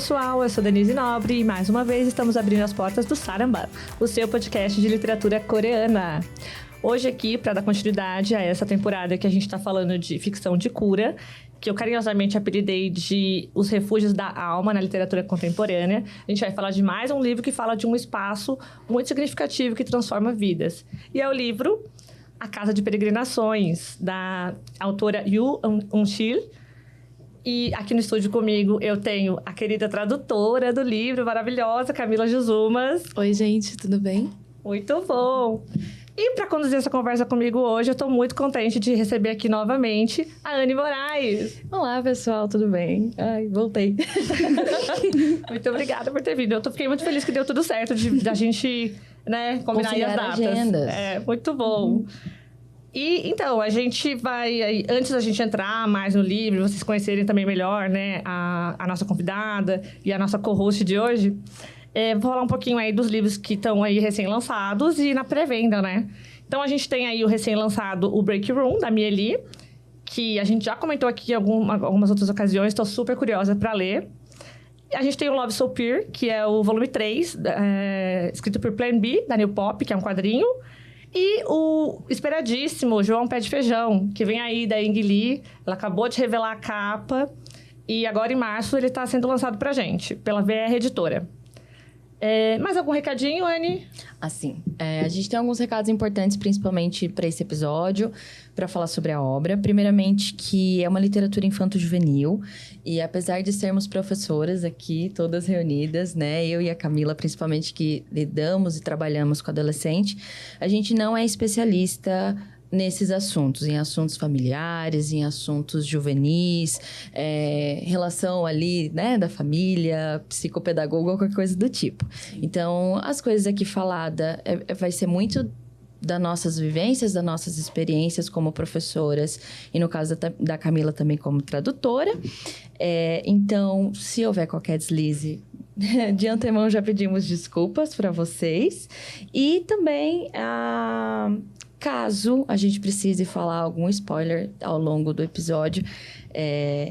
pessoal, eu sou Denise Nobre e mais uma vez estamos abrindo as portas do Saramban, o seu podcast de literatura coreana. Hoje aqui, para dar continuidade a essa temporada que a gente está falando de ficção de cura, que eu carinhosamente apelidei de Os Refúgios da Alma na literatura contemporânea, a gente vai falar de mais um livro que fala de um espaço muito significativo que transforma vidas. E é o livro A Casa de Peregrinações, da autora Yoo Eun-sil. E aqui no estúdio comigo eu tenho a querida tradutora do livro, maravilhosa, Camila Juzumas. Oi, gente, tudo bem? Muito bom! E para conduzir essa conversa comigo hoje, eu estou muito contente de receber aqui novamente a Anne Moraes. Olá, pessoal, tudo bem? Ai, voltei. Muito obrigada por ter vindo. Fiquei muito feliz que deu tudo certo da gente, né, combinar aí as datas. Agendas. É, muito bom. E, então, a gente vai... Antes da gente entrar mais no livro, vocês conhecerem também melhor, né, a nossa convidada e a nossa co-host de hoje, vou falar um pouquinho aí dos livros que estão aí recém-lançados e na pré-venda, né? Então, a gente tem aí o recém-lançado O Break Room, da Mieli, que a gente já comentou aqui em algumas outras ocasiões, estou super curiosa para ler. A gente tem o Love So Pure, que é o volume 3, escrito por Plan B, da New Pop, que é um quadrinho. E o esperadíssimo João Pé de Feijão, que vem aí da Ang Lee. Ela acabou de revelar a capa. E agora, em março, ele está sendo lançado pra gente, pela VR Editora. Mais algum recadinho, Anne? Assim, a gente tem alguns recados importantes, principalmente para esse episódio, para falar sobre a obra. Primeiramente, que é uma literatura infanto-juvenil. E apesar de sermos professoras aqui, todas reunidas, né? Eu e a Camila, principalmente, que lidamos e trabalhamos com adolescente, a gente não é especialista nesses assuntos, em assuntos familiares, em assuntos juvenis, relação ali, né, da família, psicopedagogo, qualquer coisa do tipo. Então, as coisas aqui faladas vai ser muito das nossas vivências, das nossas experiências como professoras, e no caso da Camila também como tradutora. Então, se houver qualquer deslize, de antemão já pedimos desculpas para vocês. E também caso a gente precise falar algum spoiler ao longo do episódio,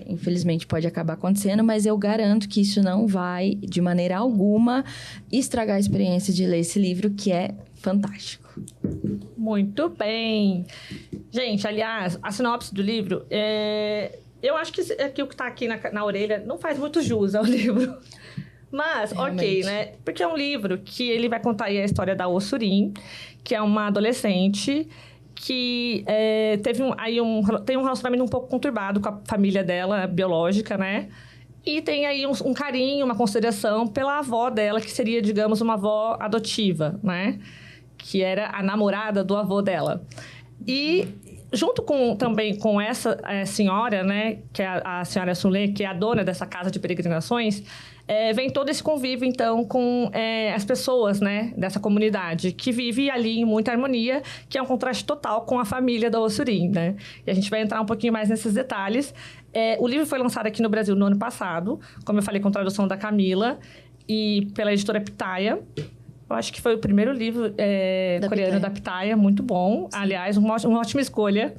infelizmente pode acabar acontecendo, mas eu garanto que isso não vai, de maneira alguma, estragar a experiência de ler esse livro, que é fantástico. Muito bem! Gente, aliás, a sinopse do livro, eu acho que o que está aqui na orelha não faz muito jus ao livro. Mas, realmente. Ok, né? Porque é um livro que ele vai contar aí a história da Oh Surin, que é uma adolescente que tem um relacionamento um pouco conturbado com a família dela, biológica, né? E tem aí um carinho, uma consideração pela avó dela, que seria, digamos, uma avó adotiva, né? Que era a namorada do avô dela. E junto também com essa senhora, né? Que é a senhora Sulê, que é a dona dessa casa de peregrinações, vem todo esse convívio, então, com as pessoas, né, dessa comunidade, que vive ali em muita harmonia, que é um contraste total com a família da Oh Surin, né? E a gente vai entrar um pouquinho mais nesses detalhes. O livro foi lançado aqui no Brasil no ano passado, como eu falei, com tradução da Camila, e pela editora Pitaya. Eu acho que foi o primeiro livro coreano da Pitaya, muito bom. Sim. Aliás, uma ótima escolha.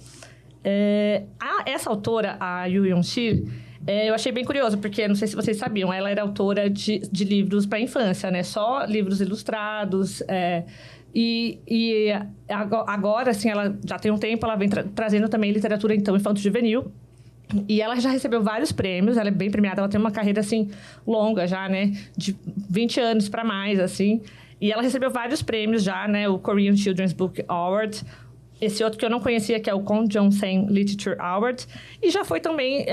Essa autora, a Yoo Eun-sil, eu achei bem curioso, porque não sei se vocês sabiam, ela era autora de livros para a infância, né? Só livros ilustrados. E agora, assim, ela já tem um tempo, ela vem trazendo também literatura, então, infanto-juvenil. E ela já recebeu vários prêmios, ela é bem premiada, ela tem uma carreira, assim, longa já, né? De 20 anos para mais, assim. E ela recebeu vários prêmios já, né? O Korean Children's Book Award, esse outro que eu não conhecia, que é o Kon Jong-sen Literature Award. E já foi também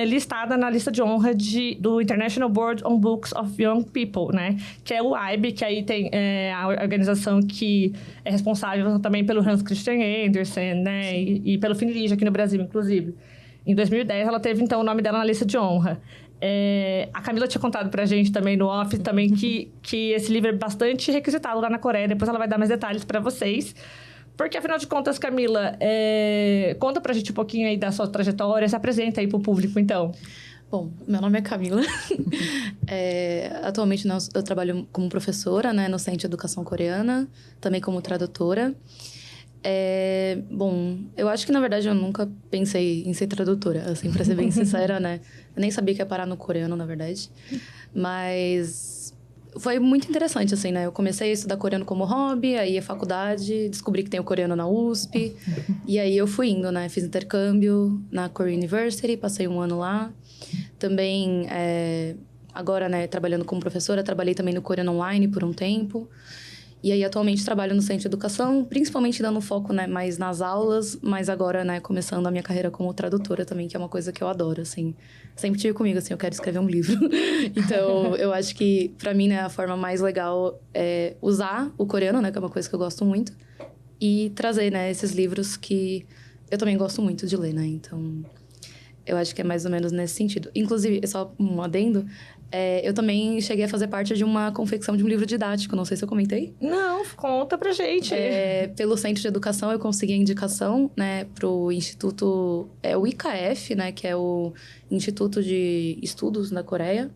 listada na lista de honra do International Board on Books of Young People, né? Que é o IB, que aí tem a organização que é responsável também pelo Hans Christian Andersen, né? E pelo Finlige aqui no Brasil, inclusive. Em 2010, ela teve, então, o nome dela na lista de honra. A Camila tinha contado pra gente também no off também que esse livro é bastante requisitado lá na Coreia. Depois ela vai dar mais detalhes pra vocês. Porque, afinal de contas, Camila, conta pra gente um pouquinho aí da sua trajetória. Se apresenta aí pro público, então. Bom, meu nome é Camila. Atualmente eu trabalho como professora, né, no Centro de Educação Coreana, também como tradutora. Bom, eu acho que, na verdade, eu nunca pensei em ser tradutora, assim, pra ser bem sincera, né? Eu nem sabia que ia parar no coreano, na verdade. Mas foi muito interessante, assim, né? Eu comecei a estudar coreano como hobby, aí a faculdade, descobri que tem o coreano na USP. E aí eu fui indo, né? Fiz intercâmbio na Korea University, passei 1 ano lá. Também, agora, né, trabalhando como professora, trabalhei também no Coreano Online por um tempo. E aí, atualmente, trabalho no Centro de Educação, principalmente dando foco, né, mais nas aulas, mas agora, né, começando a minha carreira como tradutora também, que é uma coisa que eu adoro, assim. Sempre tive comigo, assim, eu quero escrever um livro. Então, eu acho que, pra mim, né, a forma mais legal é usar o coreano, né, que é uma coisa que eu gosto muito, e trazer, né, esses livros que eu também gosto muito de ler, né, então... Eu acho que é mais ou menos nesse sentido. Inclusive, só um adendo, eu também cheguei a fazer parte de uma confecção de um livro didático, não sei se eu comentei. Não, conta pra gente. Pelo Centro de Educação, eu consegui a indicação, né, pro Instituto... o IKF, né, que é o Instituto de Estudos da Coreia.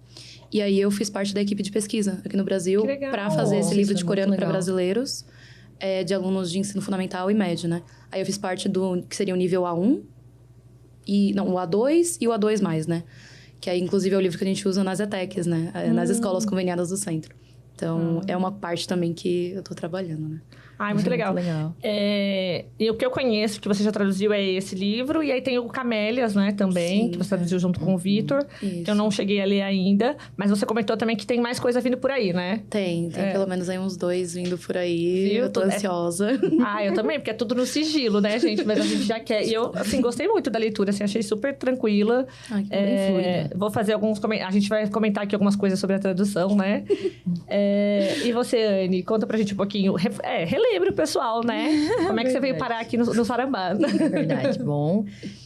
E aí, eu fiz parte da equipe de pesquisa aqui no Brasil para fazer esse livro de coreano para brasileiros, de alunos de ensino fundamental e médio, né. Aí, eu fiz parte do que seria o nível A1, o A2 e o A2+, né? Que aí, inclusive, é o livro que a gente usa nas ETECs, né? Nas escolas conveniadas do centro. Então, é uma parte também que eu tô trabalhando, né? Ai, muito legal. E o que eu conheço, que você já traduziu, é esse livro. E aí tem o Camélias, né, também, Sim, que você traduziu junto com o Vitor. Que eu não cheguei a ler ainda. Mas você comentou também que tem mais coisa vindo por aí, né? Tem pelo menos aí uns 2 vindo por aí. Eu tô ansiosa. Eu também, porque é tudo no sigilo, né, gente? Mas a gente já quer. E eu, assim, gostei muito da leitura, assim, achei super tranquila. Que bem fluida. Vou fazer alguns comentários. A gente vai comentar aqui algumas coisas sobre a tradução, né? E você, Anne, conta pra gente um pouquinho. Relembra o pessoal, né? Como é que você veio parar aqui no Sarambá? É verdade. Bom,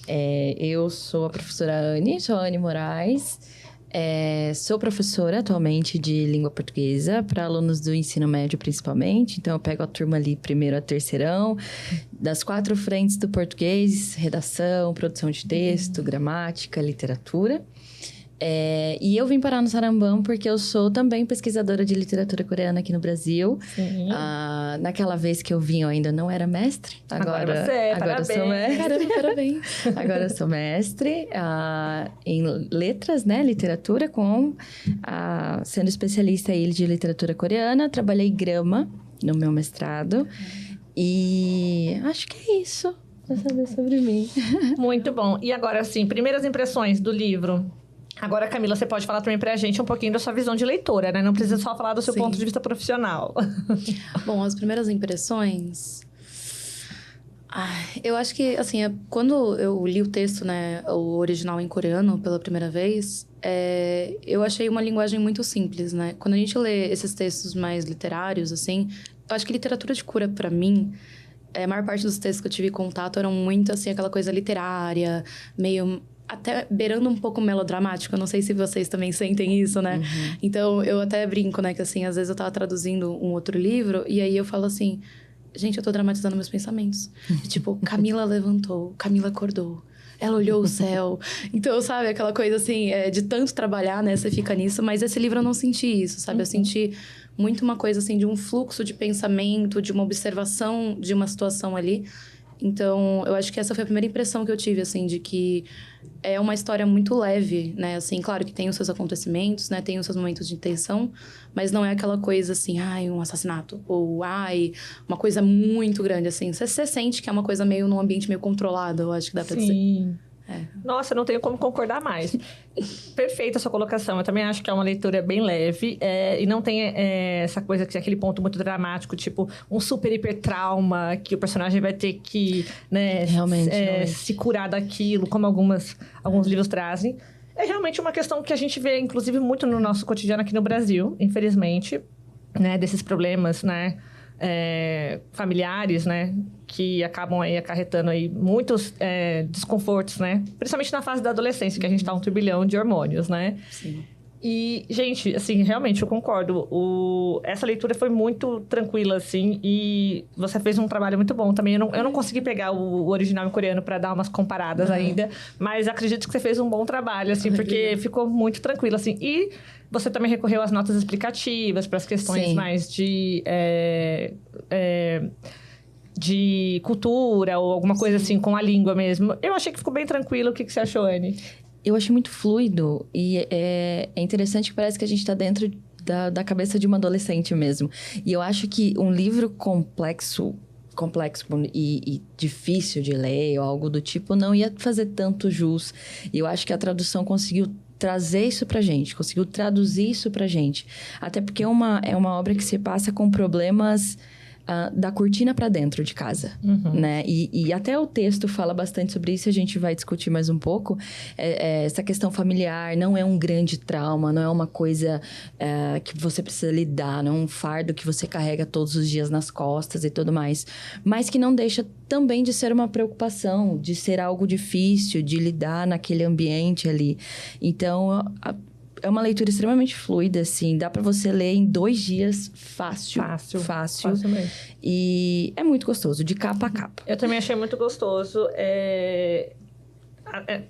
eu sou a professora Anne, sou a Anne Moraes. Sou professora atualmente de língua portuguesa para alunos do ensino médio, principalmente. Então, eu pego a turma ali, primeiro a terceirão, das 4 frentes do português: redação, produção de texto, gramática, literatura. E eu vim parar no Sarambam porque eu sou também pesquisadora de literatura coreana aqui no Brasil. Naquela vez que eu vim, eu ainda não era mestre. Agora eu sou mestre. Caramba, parabéns. Agora eu sou mestre em letras, né? Literatura, sendo especialista aí de literatura coreana. Trabalhei grama no meu mestrado. E acho que é isso pra saber sobre mim. Muito bom. E agora, assim, primeiras impressões do livro. Agora, Camila, você pode falar também pra gente um pouquinho da sua visão de leitora, né? Não precisa só falar do seu ponto de vista profissional. Bom, as primeiras impressões... eu acho que, assim, quando eu li o texto, né, o original em coreano pela primeira vez, eu achei uma linguagem muito simples, né? Quando a gente lê esses textos mais literários, assim, eu acho que literatura de cura, pra mim, a maior parte dos textos que eu tive contato eram muito, assim, aquela coisa literária, meio... até beirando um pouco melodramático. Eu não sei se vocês também sentem isso, né? Uhum. Então, eu até brinco, né? Que, assim, às vezes eu tava traduzindo um outro livro e aí eu falo assim... Gente, eu tô dramatizando meus pensamentos. Tipo, Camila levantou, Camila acordou. Ela olhou o céu. Então, sabe? Aquela coisa, assim, de tanto trabalhar, né? Você fica nisso. Mas esse livro eu não senti isso, sabe? Eu senti muito uma coisa, assim, de um fluxo de pensamento, de uma observação de uma situação ali. Então, eu acho que essa foi a primeira impressão que eu tive, assim, de que é uma história muito leve, né? Assim, claro que tem os seus acontecimentos, né? Tem os seus momentos de tensão, mas não é aquela coisa assim, um assassinato. Ou, uma coisa muito grande, assim. Você sente que é uma coisa meio num ambiente meio controlado, eu acho que dá pra dizer. Sim. Nossa, eu não tenho como concordar mais. Perfeita a sua colocação. Eu também acho que é uma leitura bem leve. E não tem essa coisa, aquele ponto muito dramático, tipo um super hiper trauma que o personagem vai ter que, né, realmente. se curar daquilo, como alguns livros trazem. É realmente uma questão que a gente vê, inclusive, muito no nosso cotidiano aqui no Brasil, infelizmente, né, desses problemas, né, familiares, né, que acabam aí acarretando aí muitos desconfortos, né, principalmente na fase da adolescência, que a gente tá um turbilhão de hormônios, né. Sim. E, gente, assim, realmente, eu concordo. Essa leitura foi muito tranquila, assim, e você fez um trabalho muito bom também. Eu não consegui pegar o original em coreano para dar umas comparadas ainda, mas acredito que você fez um bom trabalho, assim, porque ficou muito tranquilo, assim. E você também recorreu às notas explicativas para as questões mais de de cultura ou alguma coisa assim com a língua mesmo. Eu achei que ficou bem tranquilo. O que você achou, Anne? Eu achei muito fluido e é interessante que parece que a gente está dentro da cabeça de uma adolescente mesmo. E eu acho que um livro complexo e difícil de ler ou algo do tipo não ia fazer tanto jus. E eu acho que a tradução conseguiu trazer isso pra gente, conseguiu traduzir isso pra gente. Até porque é uma obra que se passa com problemas da cortina para dentro de casa, né? E até o texto fala bastante sobre isso, a gente vai discutir mais um pouco. Essa questão familiar não é um grande trauma, não é uma coisa que você precisa lidar, não é um fardo que você carrega todos os dias nas costas e tudo mais. Mas que não deixa também de ser uma preocupação, de ser algo difícil, de lidar naquele ambiente ali. Então, é uma leitura extremamente fluida, assim. Dá pra você ler em 2 dias fácil. Facilmente. E é muito gostoso, de capa a capa. Eu também achei muito gostoso.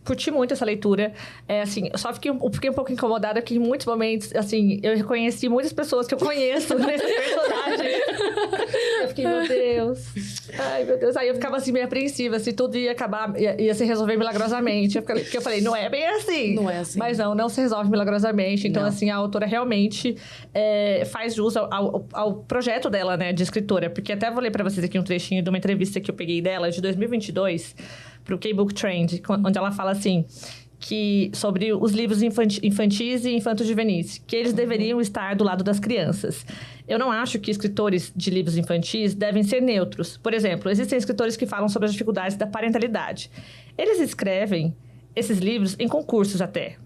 Curti muito essa leitura. Assim, só fiquei um pouco incomodada que em muitos momentos, assim, eu reconheci muitas pessoas que eu conheço nesse personagem. Eu fiquei, meu Deus. Ai, meu Deus. Aí eu ficava assim, meio apreensiva, assim, tudo ia acabar, ia se resolver milagrosamente. Porque eu falei, não é bem assim. Não é assim. Mas não se resolve milagrosamente. Então, assim, a autora realmente faz jus ao projeto dela, né, de escritora. Porque até vou ler pra vocês aqui um trechinho de uma entrevista que eu peguei dela, de 2022, pro K-Book Trend, onde ela fala assim, que sobre os livros infantis e infanto-juvenis, que eles deveriam estar do lado das crianças. Eu não acho que escritores de livros infantis devem ser neutros. Por exemplo, existem escritores que falam sobre as dificuldades da parentalidade. Eles escrevem esses livros em concursos até.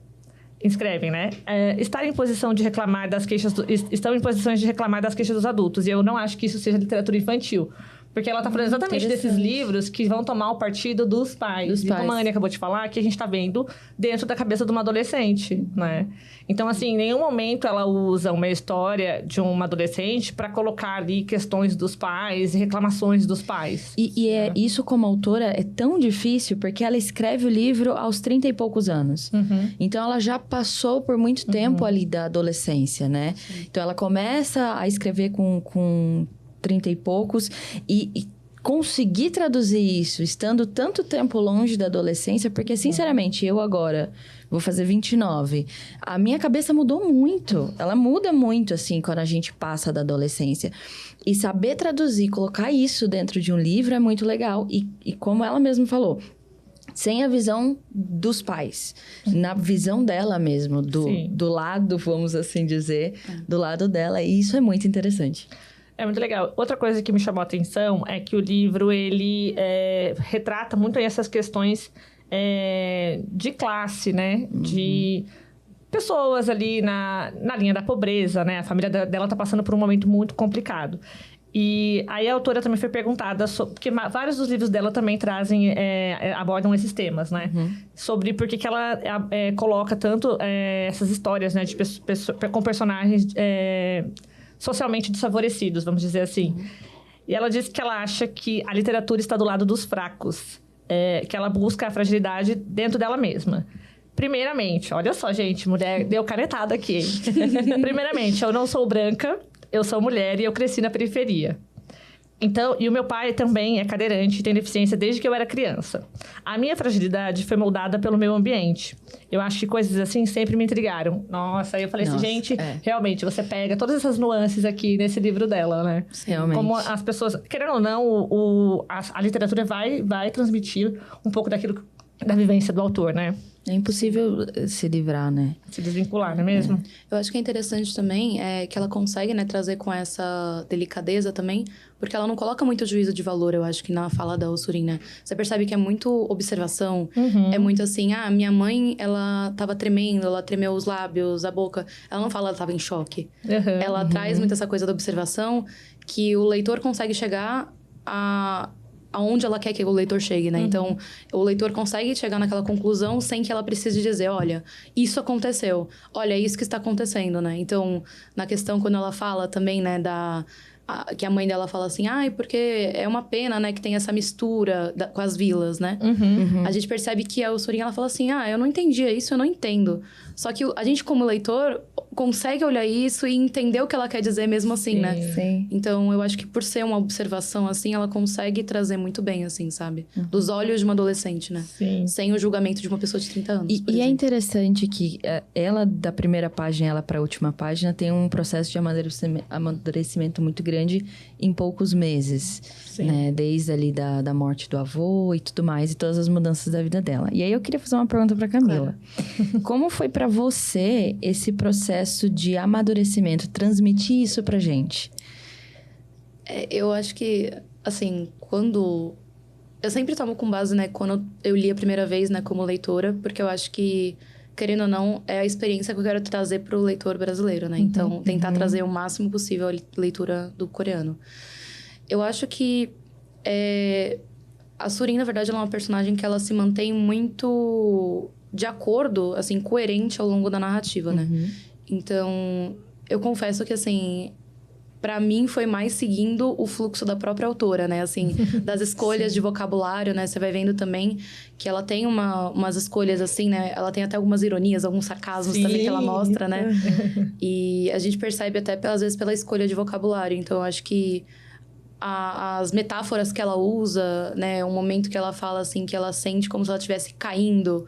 Escrevem, né? Estão em posições de reclamar das queixas dos adultos. E eu não acho que isso seja literatura infantil. Porque ela tá falando exatamente desses livros que vão tomar o partido dos pais. E como a Anne acabou de falar, que a gente tá vendo dentro da cabeça de uma adolescente, né? Então, assim, em nenhum momento ela usa uma história de uma adolescente para colocar ali questões dos pais e reclamações dos pais. E isso, como autora, é tão difícil porque ela escreve o livro aos 30 e poucos anos. Então, ela já passou por muito tempo ali da adolescência, né? Então, ela começa a escrever com 30 e poucos, e conseguir traduzir isso, estando tanto tempo longe da adolescência, porque, sinceramente, eu agora vou fazer 29, a minha cabeça mudou muito, ela muda muito, assim, quando a gente passa da adolescência. E saber traduzir, colocar isso dentro de um livro é muito legal, e como ela mesma falou, sem a visão dos pais, na visão dela mesmo, do lado, vamos assim dizer, do lado dela, e isso é muito interessante. É muito legal. Outra coisa que me chamou a atenção é que o livro, ele retrata muito essas questões de classe, né? De pessoas ali na linha da pobreza, né? A família dela tá passando por um momento muito complicado. E aí a autora também foi perguntada, porque vários dos livros dela também abordam esses temas, né? Sobre por que ela coloca tanto essas histórias, né? Com personagens socialmente desfavorecidos, vamos dizer assim. E ela disse que ela acha que a literatura está do lado dos fracos, que ela busca a fragilidade dentro dela mesma. Primeiramente, olha só, gente, mulher deu canetada aqui. Primeiramente, eu não sou branca, eu sou mulher e eu cresci na periferia. Então, e o meu pai também é cadeirante e tem deficiência desde que eu era criança. A minha fragilidade foi moldada pelo meu ambiente. Eu acho que coisas assim sempre me intrigaram. Nossa, aí eu falei assim, gente, realmente, você pega todas essas nuances aqui nesse livro dela, né? Realmente. Como as pessoas, querendo ou não, a literatura vai transmitir um pouco daquilo, da vivência do autor, né? É impossível se livrar, né? Se desvincular, não é mesmo? Eu acho que é interessante também que ela consegue, né, trazer com essa delicadeza também, porque ela não coloca muito juízo de valor, eu acho que na fala da Ossurin, né? Você percebe que é muito observação, é muito assim, minha mãe, ela tava tremendo, ela tremeu os lábios, a boca. Ela não fala, ela tava em choque. Ela traz muito essa coisa da observação, que o leitor consegue chegar aonde ela quer que o leitor chegue, né? Então, o leitor consegue chegar naquela conclusão sem que ela precise dizer, olha, isso aconteceu. Olha, é isso que está acontecendo, né? Então, na questão, quando ela fala também, né, que a mãe dela fala assim, porque é uma pena, né, que tem essa mistura com as vilas, né? A gente percebe que a Surin, ela fala assim, eu não entendia isso, eu não entendo. Só que a gente, como leitor, consegue olhar isso e entender o que ela quer dizer mesmo assim, né? Sim. Então, eu acho que por ser uma observação, assim, ela consegue trazer muito bem, assim, sabe? Dos olhos de uma adolescente, né? Sim. Sem o julgamento de uma pessoa de 30 anos, E é interessante que ela, da primeira página, ela para a última página, tem um processo de amadurecimento muito grande em poucos meses. Sim. Né? Desde ali da morte do avô e tudo mais, e todas as mudanças da vida dela. E aí eu queria fazer uma pergunta para Camila. Como foi para você esse processo de amadurecimento? Transmitir isso pra gente. Eu acho que, assim, quando... Eu sempre tomo com base, né, quando eu li a primeira vez, né, como leitora, porque eu acho que, querendo ou não, é a experiência que eu quero trazer pro leitor brasileiro, né? Então, tentar trazer o máximo possível a leitura do coreano. Eu acho que a Surin, na verdade, ela é uma personagem que ela se mantém muito de acordo, assim, coerente ao longo da narrativa, né? Então, eu confesso que, assim, pra mim foi mais seguindo o fluxo da própria autora, né? Assim, das escolhas de vocabulário, né? Você vai vendo também que ela tem umas escolhas, assim, né? Ela tem até algumas ironias, alguns sarcasmos também que ela mostra, né? E a gente percebe até, às vezes, pela escolha de vocabulário. Então, eu acho que as metáforas que ela usa, né? Um momento que ela fala, assim, que ela sente como se ela estivesse caindo.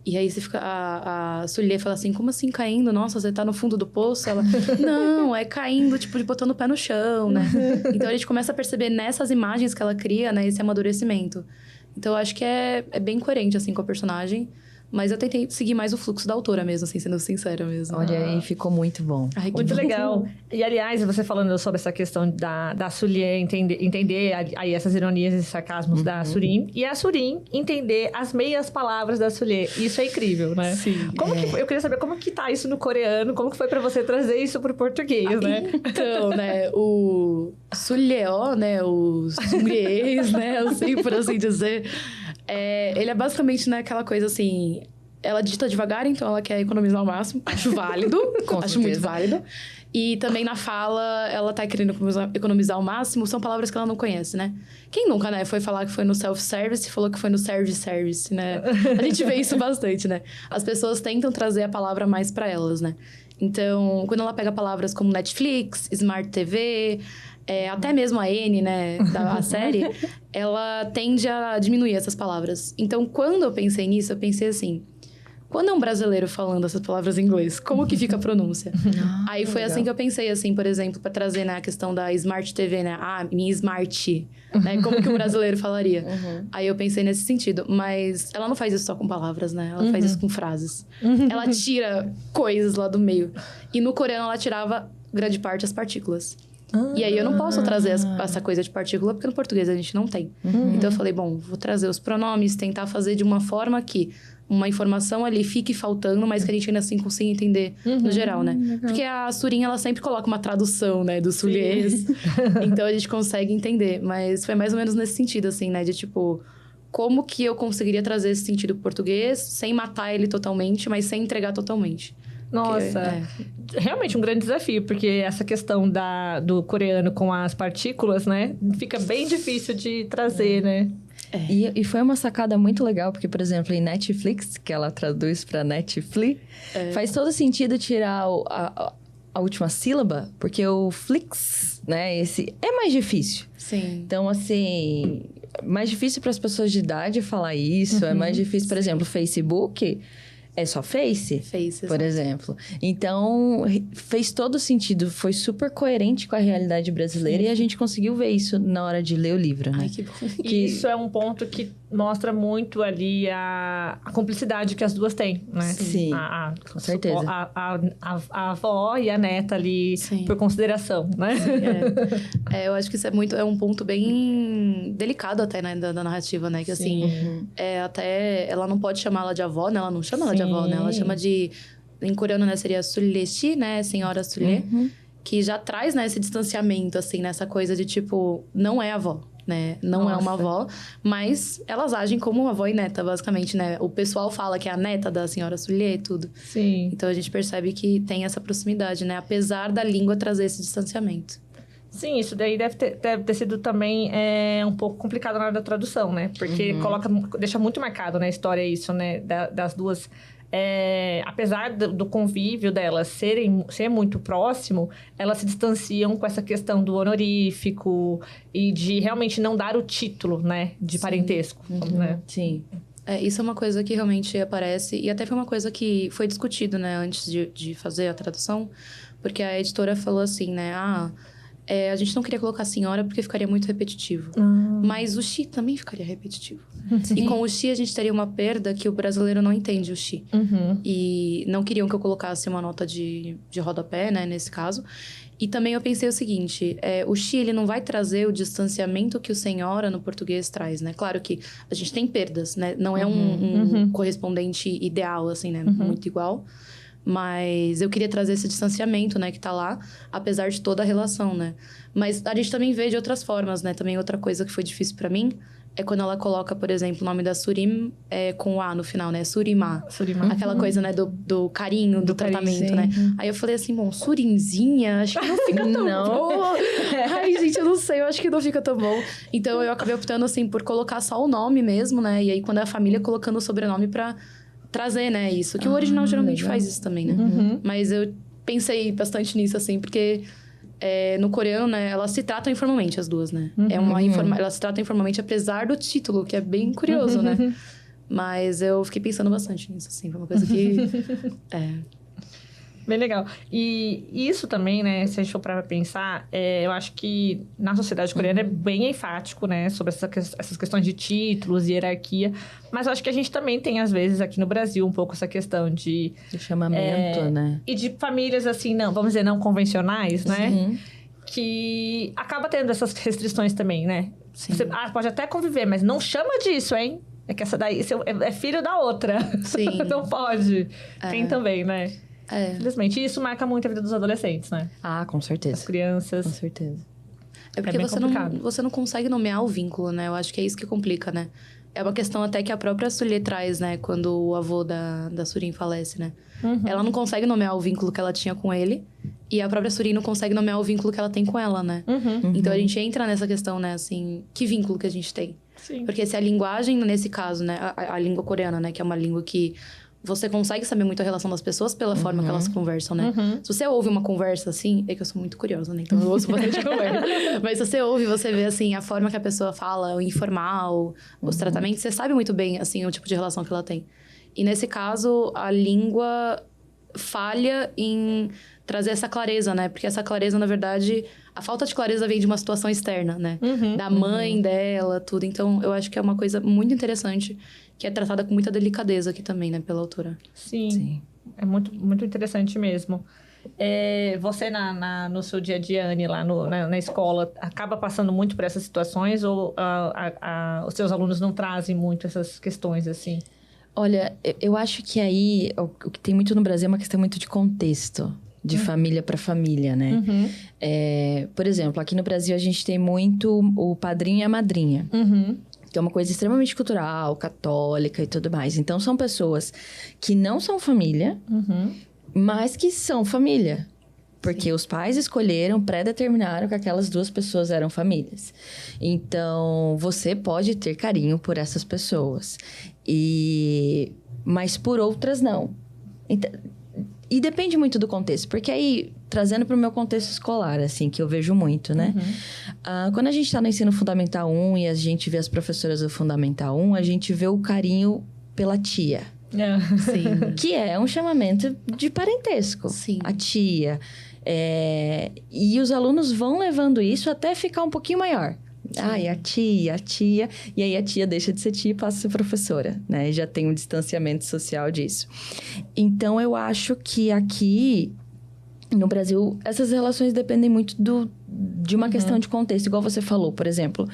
E aí você fica, a Sully fala assim, como assim caindo? Nossa, você tá no fundo do poço? Ela, não, é caindo, tipo, botando o pé no chão, né? Então a gente começa a perceber nessas imagens que ela cria, né, esse amadurecimento. Então eu acho que é bem coerente, assim, com a personagem. Mas eu tentei seguir mais o fluxo da autora mesmo, assim, sendo sincera mesmo. Olha aí, ficou muito bom. Ai, Muito legal. E, aliás, você falando sobre essa questão da Sully entender aí essas ironias e sarcasmos da Surin. E a Surin entender as meias palavras da Sully. Isso é incrível, né? Sim. Eu queria saber como que tá isso no coreano. Como que foi pra você trazer isso pro português, né? Então, né, o Sulyeó, né, o Sungries, né, assim, por assim dizer... ele é basicamente, né, aquela coisa assim... Ela digita devagar, então ela quer economizar ao máximo. Acho válido. Acho muito válido. E também na fala, ela tá querendo economizar ao máximo. São palavras que ela não conhece, né? Quem nunca, né, foi falar que foi no self-service e falou que foi no service, né? A gente vê isso bastante, né? As pessoas tentam trazer a palavra mais pra elas, né? Então, quando ela pega palavras como Netflix, Smart TV... até mesmo a N, né, da série, ela tende a diminuir essas palavras. Então, quando eu pensei nisso, eu pensei assim... Quando é um brasileiro falando essas palavras em inglês, como que fica a pronúncia? Aí foi legal. Assim que eu pensei, assim, por exemplo, para trazer, né, a questão da Smart TV, né? Minha Smart, né? Como que um brasileiro falaria? Aí eu pensei nesse sentido. Mas ela não faz isso só com palavras, né? Ela faz isso com frases. Ela tira coisas lá do meio. E no coreano, ela tirava grande parte as partículas. E aí eu não posso trazer essa coisa de partícula, porque no português a gente não tem. Então eu falei, bom, vou trazer os pronomes, tentar fazer de uma forma que uma informação ali fique faltando, mas que a gente ainda assim consiga entender no geral, né? Legal. Porque a Surin, ela sempre coloca uma tradução, né, do sulhês. Então a gente consegue entender. Mas foi mais ou menos nesse sentido, assim, né? De tipo, como que eu conseguiria trazer esse sentido pro português sem matar ele totalmente, mas sem entregar totalmente. Nossa, realmente um grande desafio, porque essa questão do coreano com as partículas, né? Fica bem difícil de trazer, né? E foi uma sacada muito legal, porque, por exemplo, em Netflix, que ela traduz para Netflix, faz todo sentido tirar a última sílaba, porque o flix, né, esse é mais difícil. Sim. Então, assim, mais difícil para as pessoas de idade falar isso, é mais difícil, por exemplo, Facebook... É só Face, por exemplo. Então, fez todo sentido. Foi super coerente com a realidade brasileira. E a gente conseguiu ver isso na hora de ler o livro, né? Ai, que bom. E isso é um ponto que mostra muito ali a cumplicidade que as duas têm, né? Sim, com certeza. A avó e a neta ali, por consideração, né? Sim, eu acho que isso é um ponto bem delicado até, né, da narrativa, né? Que assim, até ela não pode chamar ela de avó, né? Ela não chama ela de avó, né? Ela chama de... Em coreano, né? Seria Sulleshi, né? Senhora Sulle. Que já traz, né? Esse distanciamento, assim, nessa coisa de, tipo... Não é avó, né? Não é uma avó. Mas elas agem como uma avó e neta, basicamente, né? O pessoal fala que é a neta da senhora Sulle e tudo. Sim. Então, a gente percebe que tem essa proximidade, né? Apesar da língua trazer esse distanciamento. Sim, isso daí deve ter sido também um pouco complicado na hora da tradução, né? Porque deixa muito marcado na história isso, né? Das duas... apesar do convívio delas ser muito próximo, elas se distanciam com essa questão do honorífico e de realmente não dar o título, né? De parentesco, né? Sim. Isso é uma coisa que realmente aparece, e até foi uma coisa que foi discutido, né, antes de fazer a tradução, porque a editora falou assim, né, a gente não queria colocar senhora porque ficaria muito repetitivo. Mas o Xi também ficaria repetitivo. Sim. E com o Xi a gente teria uma perda que o brasileiro não entende o Xi. E não queriam que eu colocasse uma nota de rodapé, né, nesse caso. E também eu pensei o seguinte, o Xi, ele não vai trazer o distanciamento que o senhora no português traz, né? Claro que a gente tem perdas, né? Não é um correspondente ideal, assim, né? Muito igual. Mas eu queria trazer esse distanciamento, né? Que tá lá, apesar de toda a relação, né? Mas a gente também vê de outras formas, né? Também outra coisa que foi difícil pra mim é quando ela coloca, por exemplo, o nome da Surim com A no final, né? Surimá. Aquela coisa, né? Do carinho, do tratamento, né? Aí eu falei assim, bom, Surimzinha, acho que não fica tão bom. Ai, gente, eu não sei, eu acho que não fica tão bom. Então, eu acabei optando, assim, por colocar só o nome mesmo, né? E aí, quando é a família, colocando o sobrenome pra trazer, né? Isso. Que o original geralmente faz isso também, né? Mas eu pensei bastante nisso, assim, porque... no coreano, né, elas se tratam informalmente, as duas, né? Elas se tratam informalmente, apesar do título, que é bem curioso, né? Mas eu fiquei pensando bastante nisso, assim. Foi uma coisa que... Bem legal. E isso também, né, se a gente for para pensar, eu acho que na sociedade coreana é bem enfático, né, sobre essas questões de títulos e hierarquia. Mas eu acho que a gente também tem, às vezes, aqui no Brasil, um pouco essa questão de chamamento, né? E de famílias, assim, vamos dizer, não convencionais, né? Que acaba tendo essas restrições também, né? Sim. Você pode até conviver, mas não chama disso, hein? É que essa daí é filho da outra. Sim. Não pode. Tem também, né? Infelizmente, isso marca muito a vida dos adolescentes, né? Com certeza. As crianças. Com certeza. É porque você não consegue nomear o vínculo, né? Eu acho que é isso que complica, né? É uma questão até que a própria Sully traz, né? Quando o avô da Surin falece, né? Ela não consegue nomear o vínculo que ela tinha com ele. E a própria Surin não consegue nomear o vínculo que ela tem com ela, né? Então, a gente entra nessa questão, né? Assim, que vínculo que a gente tem? Sim. Porque se a linguagem, nesse caso, né? A língua coreana, né? Que é uma língua que... Você consegue saber muito a relação das pessoas pela forma que elas conversam, né? Se você ouve uma conversa assim... É que eu sou muito curiosa, né? Então eu ouço bastante conversa. Mas se você ouve, você vê, assim, a forma que a pessoa fala, o informal, os tratamentos. Você sabe muito bem, assim, o tipo de relação que ela tem. E nesse caso, a língua falha em trazer essa clareza, né? Porque essa clareza, na verdade... A falta de clareza vem de uma situação externa, né? Da mãe dela, tudo. Então, eu acho que é uma coisa muito interessante... Que é tratada com muita delicadeza aqui também, né? Pela autora. Sim. É muito, muito interessante mesmo. Você, no seu dia a dia, Anne, lá na escola, acaba passando muito por essas situações? Ou os seus alunos não trazem muito essas questões, assim? Olha, eu acho que aí... O que tem muito no Brasil é uma questão muito de contexto. De família para família, né? Por exemplo, aqui no Brasil a gente tem muito o padrinho e a madrinha. Que é uma coisa extremamente cultural, católica e tudo mais. Então, são pessoas que não são família, mas que são família. Porque os pais escolheram, predeterminaram que aquelas duas pessoas eram famílias. Então, você pode ter carinho por essas pessoas. Mas por outras, não. Então, e depende muito do contexto, porque aí, trazendo para o meu contexto escolar, assim, que eu vejo muito, né? Quando a gente está no ensino Fundamental 1 e a gente vê as professoras do Fundamental 1, a gente vê o carinho pela tia. Sim. Que é um chamamento de parentesco. Sim. A tia. E os alunos vão levando isso até ficar um pouquinho maior. A tia. E aí, a tia deixa de ser tia e passa a ser professora, né? E já tem um distanciamento social disso. Então, eu acho que aqui, no Brasil, essas relações dependem muito de uma questão de contexto. Igual você falou, por exemplo,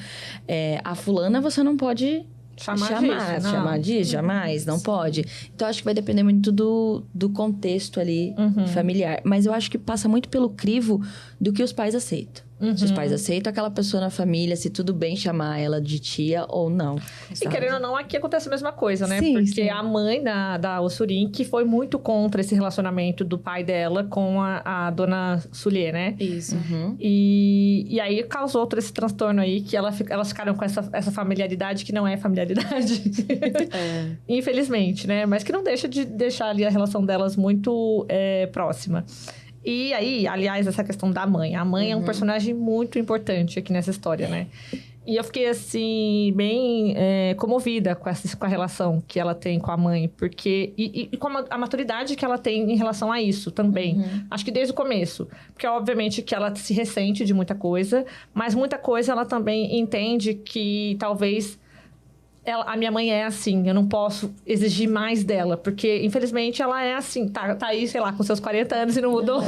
a fulana você não pode... Chamar disso, jamais, não pode. Então, acho que vai depender muito do contexto ali familiar. Mas eu acho que passa muito pelo crivo do que os pais aceitam. Se os pais aceitam aquela pessoa na família, se tudo bem chamar ela de tia ou não. E sabe? querendo ou não, aqui acontece a mesma coisa, né? Sim, Porque sim. a mãe da Ossurin, que foi muito contra esse relacionamento do pai dela com a dona Sulê, né? Isso. E aí causou todo esse transtorno aí, que elas ficaram com essa familiaridade que não é familiaridade. Infelizmente, né? Mas que não deixa de deixar ali a relação delas muito próxima. E aí, aliás, essa questão da mãe. A mãe é um personagem muito importante aqui nessa história, né? E eu fiquei, assim, bem comovida com a relação que ela tem com a mãe. Porque... E com a maturidade que ela tem em relação a isso também. Acho que desde o começo. Porque, obviamente, que ela se ressente de muita coisa. Mas muita coisa ela também entende que, talvez... a minha mãe é assim, eu não posso exigir mais dela, porque, infelizmente, ela é assim, tá aí, sei lá, com seus 40 anos e não mudou.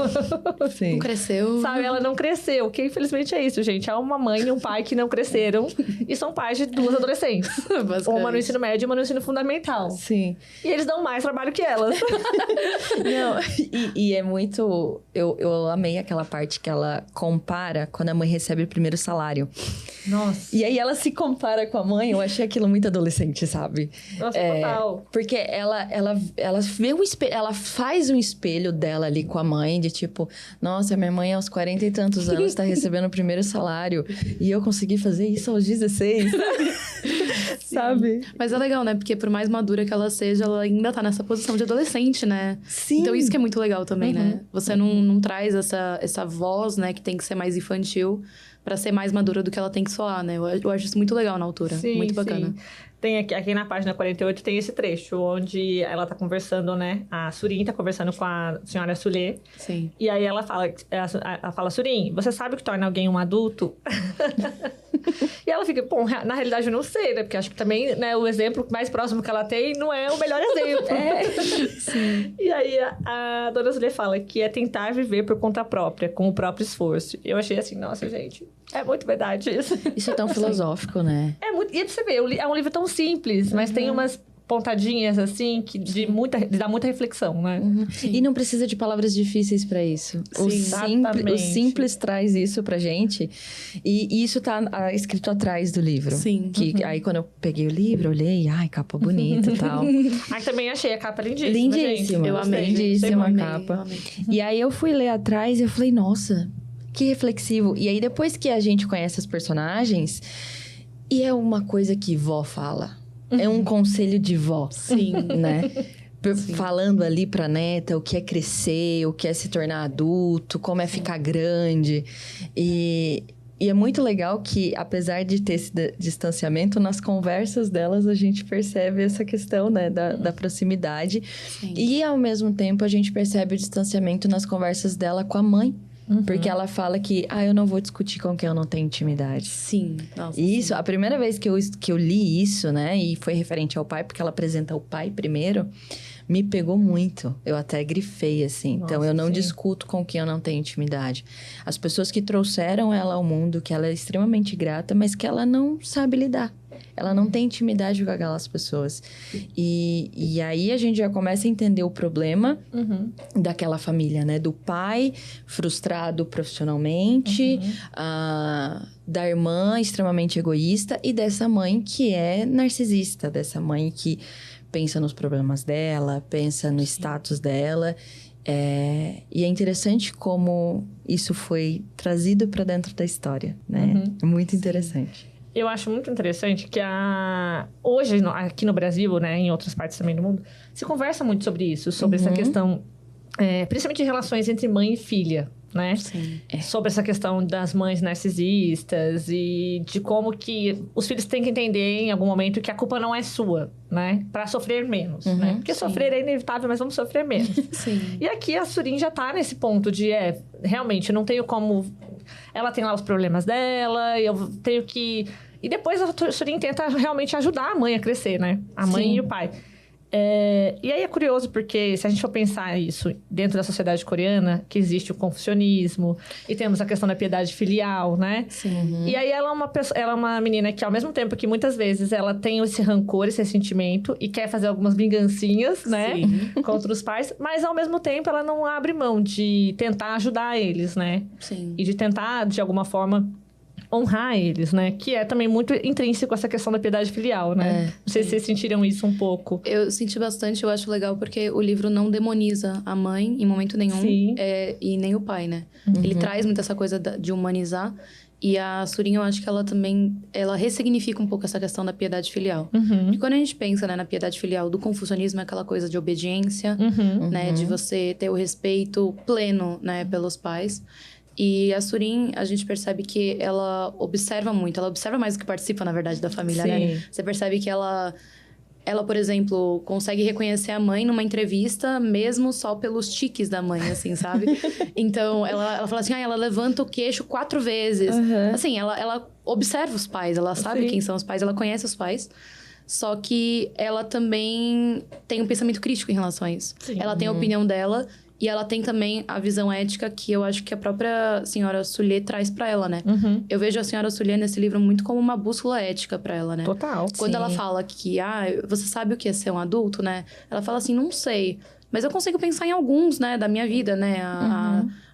Sim. Não cresceu. Sabe, ela não cresceu, que infelizmente é isso, gente. Há uma mãe e um pai que não cresceram e são pais de duas adolescentes. Uma no ensino médio e uma no ensino fundamental. Sim. E eles dão mais trabalho que elas. Não, e é muito... Eu amei aquela parte que ela compara quando a mãe recebe o primeiro salário. Nossa. E aí ela se compara com a mãe, eu achei aquilo muito adolescente, sabe? Nossa, total. Porque ela vê o espelho, ela faz um espelho dela ali com a mãe, de tipo, nossa, minha mãe aos 40 e tantos anos tá recebendo o primeiro salário. E eu consegui fazer isso aos 16. Sabe? Mas é legal, né? Porque por mais madura que ela seja, ela ainda tá nessa posição de adolescente, né? Sim. Então isso que é muito legal também, né? Você não traz essa voz, né? Que tem que ser mais infantil pra ser mais madura do que ela tem que soar, né? Eu acho isso muito legal na altura. Sim, muito bacana. sim. Tem aqui na página 48 tem esse trecho, onde ela tá conversando, né? A Surin tá conversando com a senhora Sulê. Sim. E aí ela fala, Surin, você sabe o que torna alguém um adulto? E ela fica, bom, na realidade eu não sei, né? Porque acho que também, né, o exemplo mais próximo que ela tem não é o melhor exemplo. Sim. E aí a dona Sulê fala que é tentar viver por conta própria, com o próprio esforço. Eu achei assim, nossa, gente, é muito verdade isso. Isso é tão filosófico, né? É muito, e pra você ver, é um livro tão simples, mas tem umas pontadinhas, assim, que de dá muita reflexão, né? E não precisa de palavras difíceis pra isso. O exatamente. simples traz isso pra gente. E isso tá escrito atrás do livro. Sim. Que, aí, quando eu peguei o livro, eu olhei, ai, capa bonita e tal. Aí também achei a capa lindíssima, Lindíssima. gente. Eu amei, gente. Lindíssima Eu amei, capa. eu amei. E aí, eu fui ler atrás e eu falei, nossa, que reflexivo. E aí, depois que a gente conhece os personagens, e é uma coisa que vó fala. É um conselho de vó. Sim. Né? Falando ali pra neta o que é crescer, o que é se tornar adulto, como é ficar grande. E é muito legal que, apesar de ter esse distanciamento, nas conversas delas a gente percebe essa questão, né, da proximidade. Sim. E, ao mesmo tempo, a gente percebe o distanciamento nas conversas dela com a mãe. Porque ela fala que, eu não vou discutir com quem eu não tenho intimidade. Sim. Nossa, Isso, a primeira vez que eu li isso, né, e foi referente ao pai, porque ela apresenta o pai primeiro, me pegou muito. Eu até grifei, assim. Então, eu não discuto com quem eu não tenho intimidade. As pessoas que trouxeram ela ao mundo, que ela é extremamente grata, mas que ela não sabe lidar. Ela não tem intimidade com aquelas pessoas. E aí, a gente já começa a entender o problema daquela família, né? Do pai frustrado profissionalmente, da irmã extremamente egoísta e dessa mãe que é narcisista, dessa mãe que pensa nos problemas dela, pensa no status dela. E é interessante como isso foi trazido para dentro da história, né? É muito interessante. Eu acho muito interessante que hoje, aqui no Brasil, né, em outras partes também do mundo, se conversa muito sobre isso, sobre essa questão, principalmente de relações entre mãe e filha, né? Sim. Sobre essa questão das mães narcisistas e de como que os filhos têm que entender em algum momento que a culpa não é sua, né? Pra sofrer menos, né? Porque sofrer é inevitável, mas vamos sofrer menos. Sim. E aqui a Surin já tá nesse ponto de, realmente, eu não tenho como... Ela tem lá os problemas dela, eu tenho que... E depois a Surin tenta realmente ajudar a mãe a crescer, né? A mãe e o pai. E aí é curioso porque se a gente for pensar isso dentro da sociedade coreana, que existe o confucionismo e temos a questão da piedade filial, né? Sim. E aí ela é uma menina que ao mesmo tempo que muitas vezes ela tem esse rancor, esse ressentimento e quer fazer algumas vingancinhas, né? Contra os pais, mas ao mesmo tempo ela não abre mão de tentar ajudar eles, né? Sim. E de tentar, de alguma forma, honrar eles, né? Que é também muito intrínseco essa questão da piedade filial, né? Não sei se vocês sentiram isso um pouco. Eu senti bastante, eu acho legal, porque o livro não demoniza a mãe em momento nenhum. Sim. E nem o pai, né? Ele traz muito essa coisa de humanizar. E a Surin, eu acho que ela também... Ela ressignifica um pouco essa questão da piedade filial. E quando a gente pensa, né, na piedade filial do confucionismo, é aquela coisa de obediência, né? De você ter o respeito pleno, né, pelos pais. E a Surin, a gente percebe que ela observa muito. Ela observa mais do que participa, na verdade, da família, né? Você percebe que ela, por exemplo, consegue reconhecer a mãe numa entrevista, mesmo só pelos tiques da mãe, assim, sabe? Então, ela fala assim, ela levanta o queixo 4 vezes. Assim, ela observa os pais, ela sabe quem são os pais, ela conhece os pais. Só que ela também tem um pensamento crítico em relação a isso. Ela tem a opinião dela... E ela tem também a visão ética que eu acho que a própria senhora Sully traz pra ela, né? Eu vejo a senhora Sully nesse livro muito como uma bússola ética pra ela, né? Total. Quando ela fala que, você sabe o que é ser um adulto, né? Ela fala assim, não sei. Mas eu consigo pensar em alguns, né? Da minha vida, né?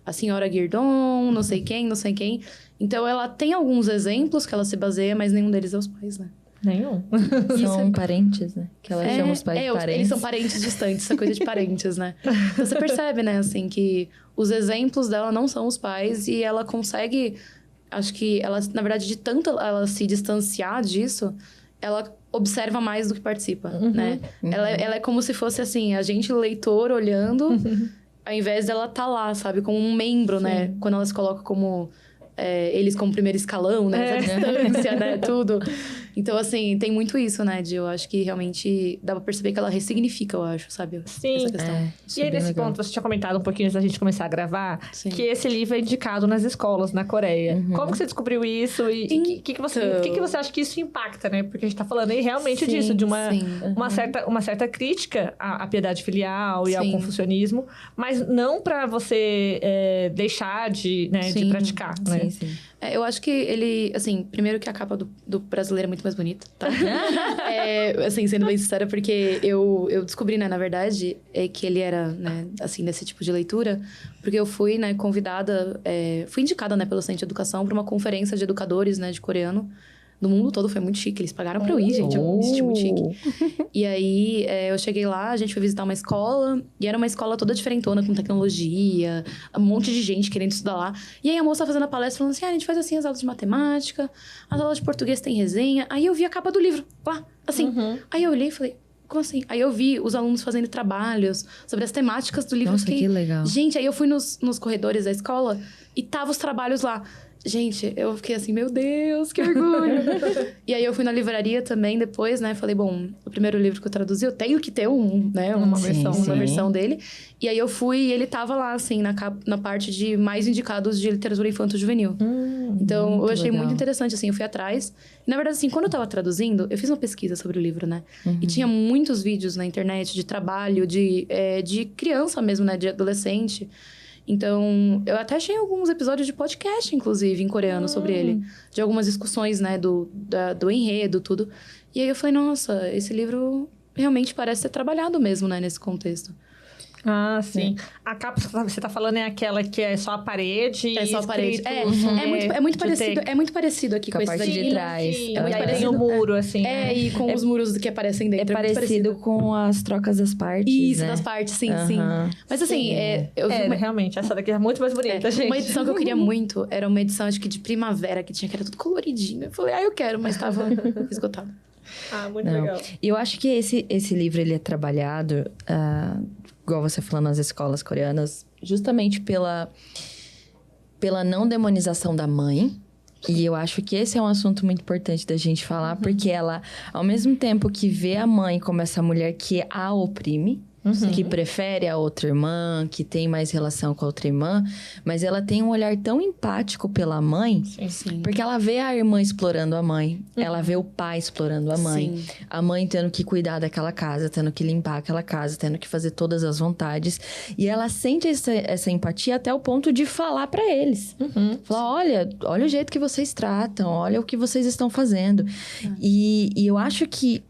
A senhora Guirdon, não sei quem. Então, ela tem alguns exemplos que ela se baseia, mas nenhum deles é os pais, né? Nenhum. São parentes, né? Que ela chama os pais de parentes. Eles são parentes distantes, essa coisa de parentes, né? Então, você percebe, né, assim, que os exemplos dela não são os pais e ela consegue... Acho que ela, na verdade, de tanto ela se distanciar disso, ela observa mais do que participa, né? Ela é como se fosse, assim, a gente, leitor, olhando, ao invés dela estar lá, sabe? Como um membro, né? Quando ela se coloca como... eles como primeiro escalão, né? Essa distância, né? Tudo. Então, assim, tem muito isso, né? Eu acho que realmente dá pra perceber que ela ressignifica, eu acho, sabe? Sim. Essa questão. E aí, nesse ponto, você tinha comentado um pouquinho antes da gente começar a gravar, que esse livro é indicado nas escolas na Coreia. Como que você descobriu isso? E o que você acha que isso impacta, né? Porque a gente tá falando aí realmente disso, de uma certa crítica à piedade filial e ao confucionismo, mas não pra você deixar de praticar, né? Sim. Eu acho que ele, assim, primeiro que a capa do brasileiro é muito mais bonita, tá? Assim, sendo bem sincera, porque eu descobri, né, na verdade, que ele era, né, assim, desse tipo de leitura, porque eu fui, né, convidada, fui indicada, né, pelo Centro de Educação para uma conferência de educadores, né, de coreano, no mundo todo. Foi muito chique, eles pagaram pra eu ir, gente, eu me senti muito chique. E aí, eu cheguei lá, a gente foi visitar uma escola, e era uma escola toda diferentona, com tecnologia, um monte de gente querendo estudar lá. E aí a moça fazendo a palestra, falando assim, a gente faz assim as aulas de matemática, as aulas de português tem resenha. Aí eu vi a capa do livro, lá, assim. Aí eu olhei e falei, como assim? Aí eu vi os alunos fazendo trabalhos sobre as temáticas do livro. Nossa, que legal. Gente, aí eu fui nos corredores da escola e tava os trabalhos lá. Gente, eu fiquei assim, meu Deus, que orgulho. E aí eu fui na livraria também depois, né? Falei, bom, o primeiro livro que eu traduzi, eu tenho que ter uma versão dele. E aí eu fui e ele tava lá, assim, na parte de mais indicados de literatura infanto-juvenil. Então, eu achei muito interessante, assim, eu fui atrás. E, na verdade, assim, quando eu tava traduzindo, eu fiz uma pesquisa sobre o livro, né? E tinha muitos vídeos na internet de trabalho, de criança mesmo, né? De adolescente. Então, eu até achei alguns episódios de podcast, inclusive, em coreano, sobre ele. De algumas discussões, né, do enredo, tudo. E aí eu falei, nossa, esse livro realmente parece ser trabalhado mesmo, né, nesse contexto. Ah, sim. A capa que você tá falando é aquela que é só a parede. É só a parede. É muito parecido aqui com esse parte de trás. E aí tem o muro, assim. E com os muros que aparecem dentro. É parecido com as trocas das partes, Isso, né? das partes, sim. Mas assim, realmente, essa daqui é muito mais bonita, gente. Uma edição que eu queria muito era uma edição, acho que de primavera, que era tudo coloridinho. Eu falei, eu quero, mas tava esgotado. Muito legal. E eu acho que esse livro, ele é trabalhado, igual você falando, nas escolas coreanas, justamente pela não demonização da mãe. E eu acho que esse é um assunto muito importante da gente falar, porque ela, ao mesmo tempo que vê a mãe como essa mulher que a oprime, que prefere a outra irmã, que tem mais relação com a outra irmã, mas ela tem um olhar tão empático pela mãe, Sim. porque ela vê a irmã explorando a mãe, ela vê o pai explorando a mãe, Sim. a mãe tendo que cuidar daquela casa, tendo que limpar aquela casa, tendo que fazer todas as vontades, e ela sente essa empatia até o ponto de falar pra eles. Falar, olha o jeito que vocês tratam, olha o que vocês estão fazendo. E eu acho que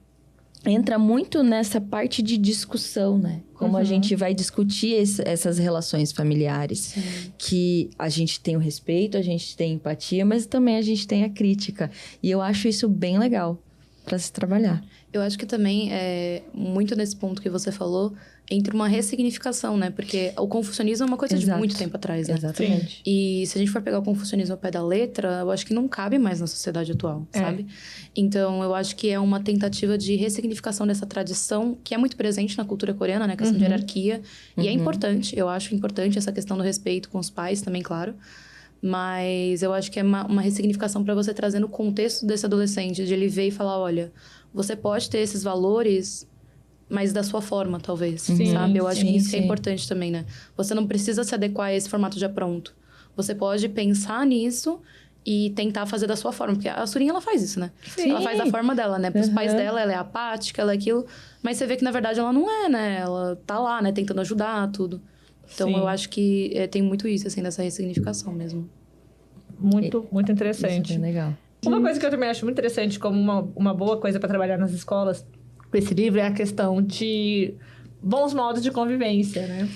entra muito nessa parte de discussão, né? Como a gente vai discutir essas relações familiares. Sim. Que a gente tem o respeito, a gente tem empatia, mas também a gente tem a crítica. E eu acho isso bem legal para se trabalhar. Eu acho que também, muito nesse ponto que você falou, entra uma ressignificação, né? Porque o confucionismo é uma coisa de Exato. muito tempo atrás, né? Exatamente. E se a gente for pegar o confucionismo ao pé da letra, eu acho que não cabe mais na sociedade atual, sabe? Então, eu acho que é uma tentativa de ressignificação dessa tradição, que é muito presente na cultura coreana, né? A questão de hierarquia. E é importante, eu acho importante essa questão do respeito com os pais também, claro. Mas eu acho que é uma ressignificação para você trazer no contexto desse adolescente, de ele ver e falar, olha, você pode ter esses valores, mas da sua forma, talvez, sabe? Eu acho que isso é importante também, né? Você não precisa se adequar a esse formato já pronto. Você pode pensar nisso e tentar fazer da sua forma. Porque a Surinha, ela faz isso, né? Sim. Ela faz da forma dela, né? Para os pais dela, ela é apática, ela é aquilo. Mas você vê que, na verdade, ela não é, né? Ela tá lá, né? Tentando ajudar, tudo. Então, Sim. eu acho que tem muito isso, assim, dessa ressignificação mesmo. Muito Isso é interessante. bem legal. Uma coisa que eu também acho muito interessante como uma boa coisa para trabalhar nas escolas com esse livro é a questão de bons modos de convivência, né?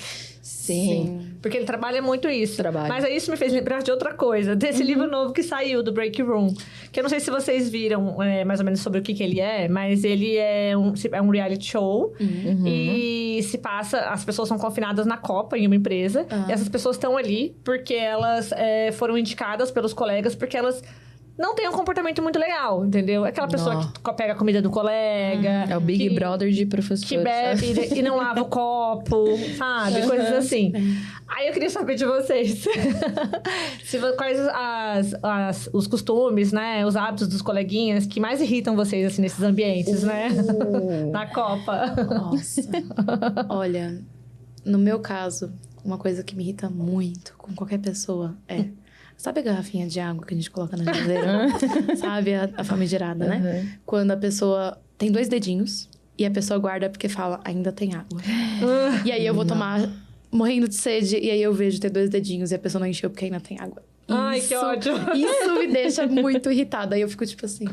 Sim. Porque ele trabalha muito isso. Trabalha. Mas aí isso me fez lembrar de outra coisa. Desse livro novo que saiu, do Break Room. Que eu não sei se vocês viram mais ou menos sobre o que ele é. Mas ele é um reality show. E se passa... As pessoas são confinadas na Copa, em uma empresa. E essas pessoas estão ali porque elas foram indicadas pelos colegas. Porque elas... não tem um comportamento muito legal, entendeu? Aquela pessoa que pega a comida do colega. É o Big Brother de professores. Que bebe e não lava o copo, sabe? Coisas assim. Aí eu queria saber de vocês. Quais os costumes, né? Os hábitos dos coleguinhas que mais irritam vocês, assim, nesses ambientes, né? Na Copa. Nossa. Olha, no meu caso, uma coisa que me irrita muito com qualquer pessoa é... Sabe a garrafinha de água que a gente coloca na geladeira? Sabe? A famigerada, né? Quando a pessoa tem 2 dedinhos e a pessoa guarda porque fala, ainda tem água. E aí eu vou tomar morrendo de sede e aí eu vejo ter 2 dedinhos e a pessoa não encheu porque ainda tem água. Ai, que ódio. Isso me deixa muito irritada. Aí eu fico tipo assim...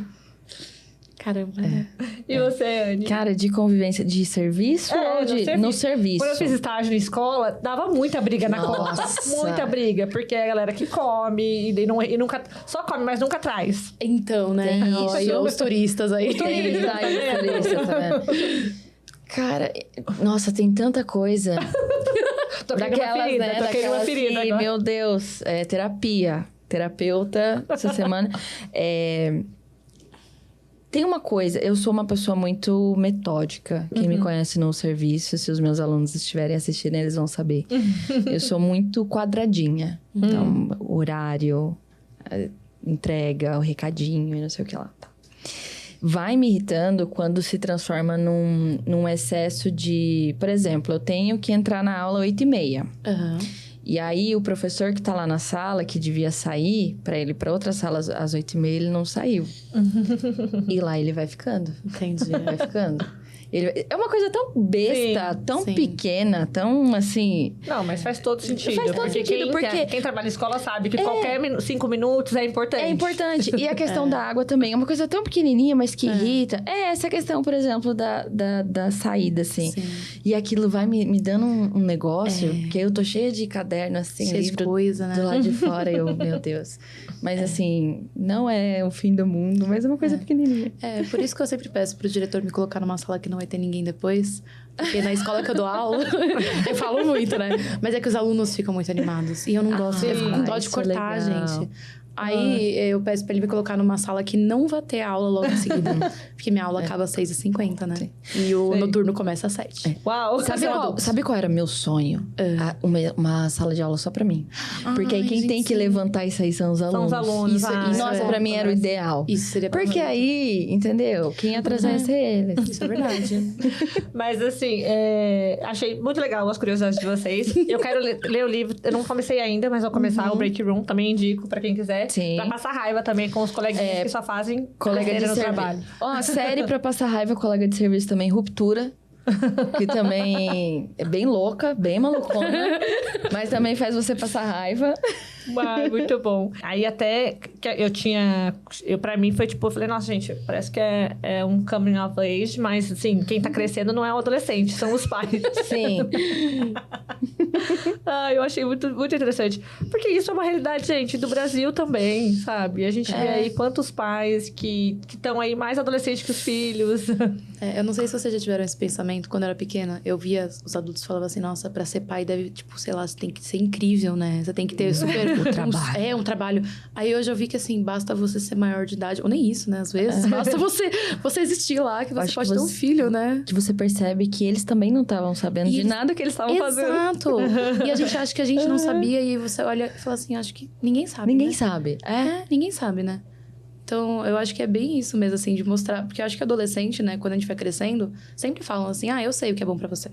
Caramba, né? E você, Anne? Cara, de convivência de serviço ou no serviço? Quando eu fiz estágio na escola, dava muita briga na Copa. Muita briga, porque é a galera que come e nunca... Só come, mas nunca traz. Então, né? Tem Olha, isso. os turistas aí. Tem isso aí, por isso, tá vendo? Cara, nossa, tem tanta coisa. Toquei numa ferida assim, agora. meu Deus, terapia. Terapeuta essa semana. Tem uma coisa, eu sou uma pessoa muito metódica. Quem me conhece no serviço, se os meus alunos estiverem assistindo, eles vão saber. Eu sou muito quadradinha. Então, horário, entrega, o recadinho e não sei o que lá. Tá. Vai me irritando quando se transforma num excesso de... Por exemplo, eu tenho que entrar na aula 8h30. E aí, o professor que tá lá na sala, que devia sair pra ele ir pra outra sala às 8h30, ele não saiu. E lá ele vai ficando. Entendi. Vai ficando. É uma coisa tão besta, tão pequena, tão assim... Não, mas faz todo sentido. Faz todo sentido, porque... Quem trabalha em escola sabe que qualquer 5 minutos é importante. É importante. E a questão da água também. É uma coisa tão pequenininha, mas que irrita. É essa questão, por exemplo, da saída, assim. Sim. E aquilo vai me dando um negócio, porque eu tô cheia de caderno, assim, Cheia de livro coisa, né? do lado de fora. Meu Deus. Mas, assim, não é o fim do mundo, mas é uma coisa pequenininha. Por isso que eu sempre peço pro diretor me colocar numa sala que não vai ter ninguém depois. Porque na escola que eu dou aula, eu falo muito, né? Mas é que os alunos ficam muito animados. E eu não gosto, eu fico com dó de isso é cortar, legal. gente. Aí eu peço pra ele me colocar numa sala que não vai ter aula logo em seguida. Porque minha aula acaba às 6h50, né? Sim. E o noturno começa às 7h. Uau! Sabe qual era meu sonho? Uma sala de aula só pra mim. Porque aí quem tem que levantar isso aí são os alunos. São os alunos. Nossa, pra mim era o ideal. Isso seria Porque aí, entendeu? Quem ia atrasar ia ser eles. Isso é verdade. Mas assim, achei muito legal as curiosidades de vocês. Eu quero ler o livro. Eu não comecei ainda, mas vou começar o Break Room. Também indico pra quem quiser. Sim. Pra passar raiva também com os coleguinhas que só fazem colega de no trabalho. Ó, série pra passar raiva, colega de serviço também, Ruptura. Que também é bem louca, bem malucona. Mas também faz você passar raiva. Muito bom. Aí até que pra mim foi tipo, eu falei, nossa, gente, parece que é um coming of age, mas assim, quem tá crescendo não é o adolescente, são os pais. Sim. Eu achei muito, muito interessante. Porque isso é uma realidade, gente, do Brasil também, sabe? A gente vê aí quantos pais que estão aí mais adolescentes que os filhos. Eu não sei se vocês já tiveram esse pensamento. Quando eu era pequena, eu via os adultos falavam assim, nossa, pra ser pai deve, tipo, sei lá, você tem que ser incrível, né? Você tem que ter super... um trabalho. Aí hoje eu vi que, assim, basta você ser maior de idade. Ou nem isso, né? Às vezes. Basta você existir lá, que você pode ter um filho, né? Que você percebe que eles também não estavam sabendo de nada que eles estavam fazendo. Exato! E a gente acha que a gente não sabia. E você olha e fala assim, acho que ninguém sabe, Ninguém né? sabe. Ninguém sabe, né? Então, eu acho que é bem isso mesmo, assim, de mostrar... Porque eu acho que adolescente, né? Quando a gente vai crescendo, sempre falam assim, eu sei o que é bom pra você.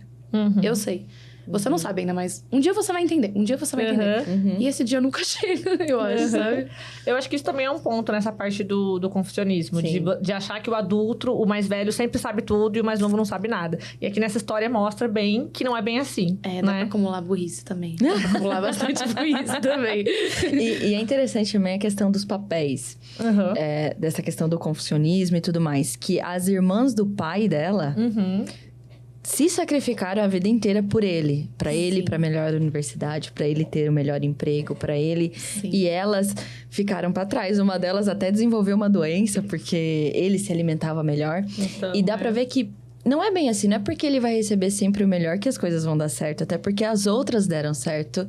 Eu sei. Você não sabe ainda, mas um dia você vai entender. Um dia você vai entender. E esse dia nunca chega, eu acho, sabe? Eu acho que isso também é um ponto nessa parte do confucionismo. De achar que o adulto, o mais velho, sempre sabe tudo e o mais novo não sabe nada. E aqui nessa história mostra bem que não é bem assim. Dá pra acumular burrice também. Dá pra acumular bastante burrice também. E é interessante também a questão dos papéis. Dessa questão do confucionismo e tudo mais. Que as irmãs do pai dela... se sacrificaram a vida inteira por ele. Pra ele ir pra melhor universidade, pra ele ter o melhor emprego, pra ele... Sim. E elas ficaram pra trás. Uma delas até desenvolveu uma doença, porque ele se alimentava melhor. Então, e dá pra ver que não é bem assim. Não é porque ele vai receber sempre o melhor que as coisas vão dar certo. Até porque as outras deram certo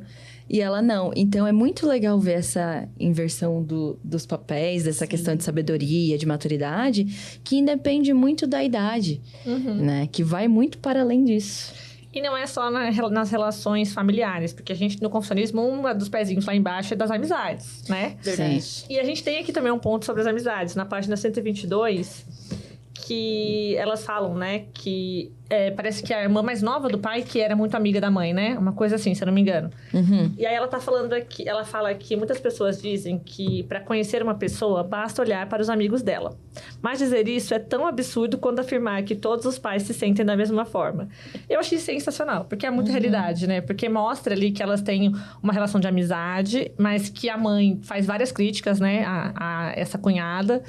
e ela não. Então, é muito legal ver essa inversão dos papéis, dessa questão de sabedoria, de maturidade, que independe muito da idade, né? Que vai muito para além disso. E não é só nas relações familiares, porque a gente, no confucionismo, um dos pezinhos lá embaixo é das amizades, né? Sim. E a gente tem aqui também um ponto sobre as amizades. Na página 122, que elas falam, né? Que parece que a irmã mais nova do pai, que era muito amiga da mãe, né? Uma coisa assim, se eu não me engano. E aí ela tá falando aqui, ela fala que muitas pessoas dizem que para conhecer uma pessoa, basta olhar para os amigos dela. Mas dizer isso é tão absurdo quanto afirmar que todos os pais se sentem da mesma forma. Eu achei sensacional, porque é muita realidade, né? Porque mostra ali que elas têm uma relação de amizade, mas que a mãe faz várias críticas, né? A essa cunhada.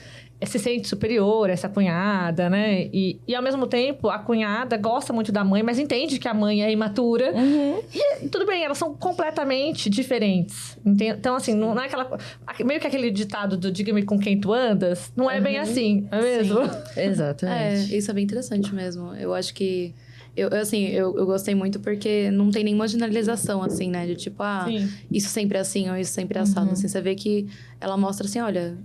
Se sente superior, essa cunhada, né? E ao mesmo tempo, a cunhada gosta muito da mãe, mas entende que a mãe é imatura. E tudo bem, elas são completamente diferentes. Então, assim, não é aquela... Meio que aquele ditado do diga-me com quem tu andas, não é bem assim, não é mesmo? Exatamente. Isso é bem interessante mesmo. Eu acho que... Eu gostei muito porque não tem nenhuma generalização, assim, né? De tipo, isso sempre é assim ou isso sempre é assado. Assim, você vê que ela mostra assim, olha...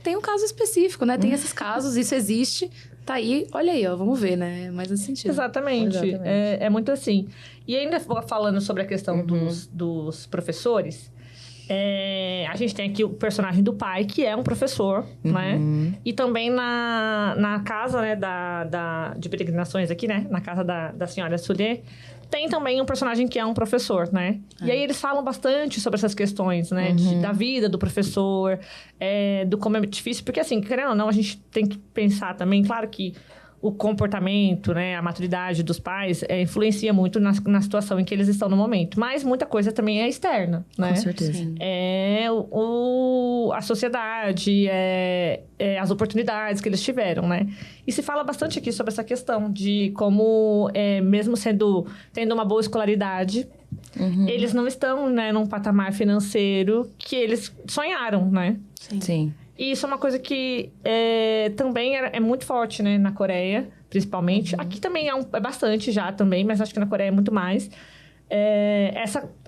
tem um caso específico, né? Tem esses casos, isso existe, tá aí, olha aí, ó, vamos ver, né? É mais nesse sentido. Exatamente. É muito assim. E ainda falando sobre a questão dos professores, a gente tem aqui o personagem do pai, que é um professor, né? E também na casa, né, de peregrinações aqui, né? Na casa da senhora Sully, tem também um personagem que é um professor, né? E aí eles falam bastante sobre essas questões, né? Da vida do professor, do como é difícil. Porque, assim, querendo ou não, a gente tem que pensar também, claro que o comportamento, né, a maturidade dos pais influencia muito na situação em que eles estão no momento. Mas muita coisa também é externa, né? Com certeza. Sim. A sociedade, as oportunidades que eles tiveram, né? E se fala bastante aqui sobre essa questão de como, mesmo tendo uma boa escolaridade, eles não estão, né, num patamar financeiro que eles sonharam, né? Sim. E isso é uma coisa que também é muito forte, né? Na Coreia, principalmente. Aqui também é bastante já também, mas acho que na Coreia é muito mais.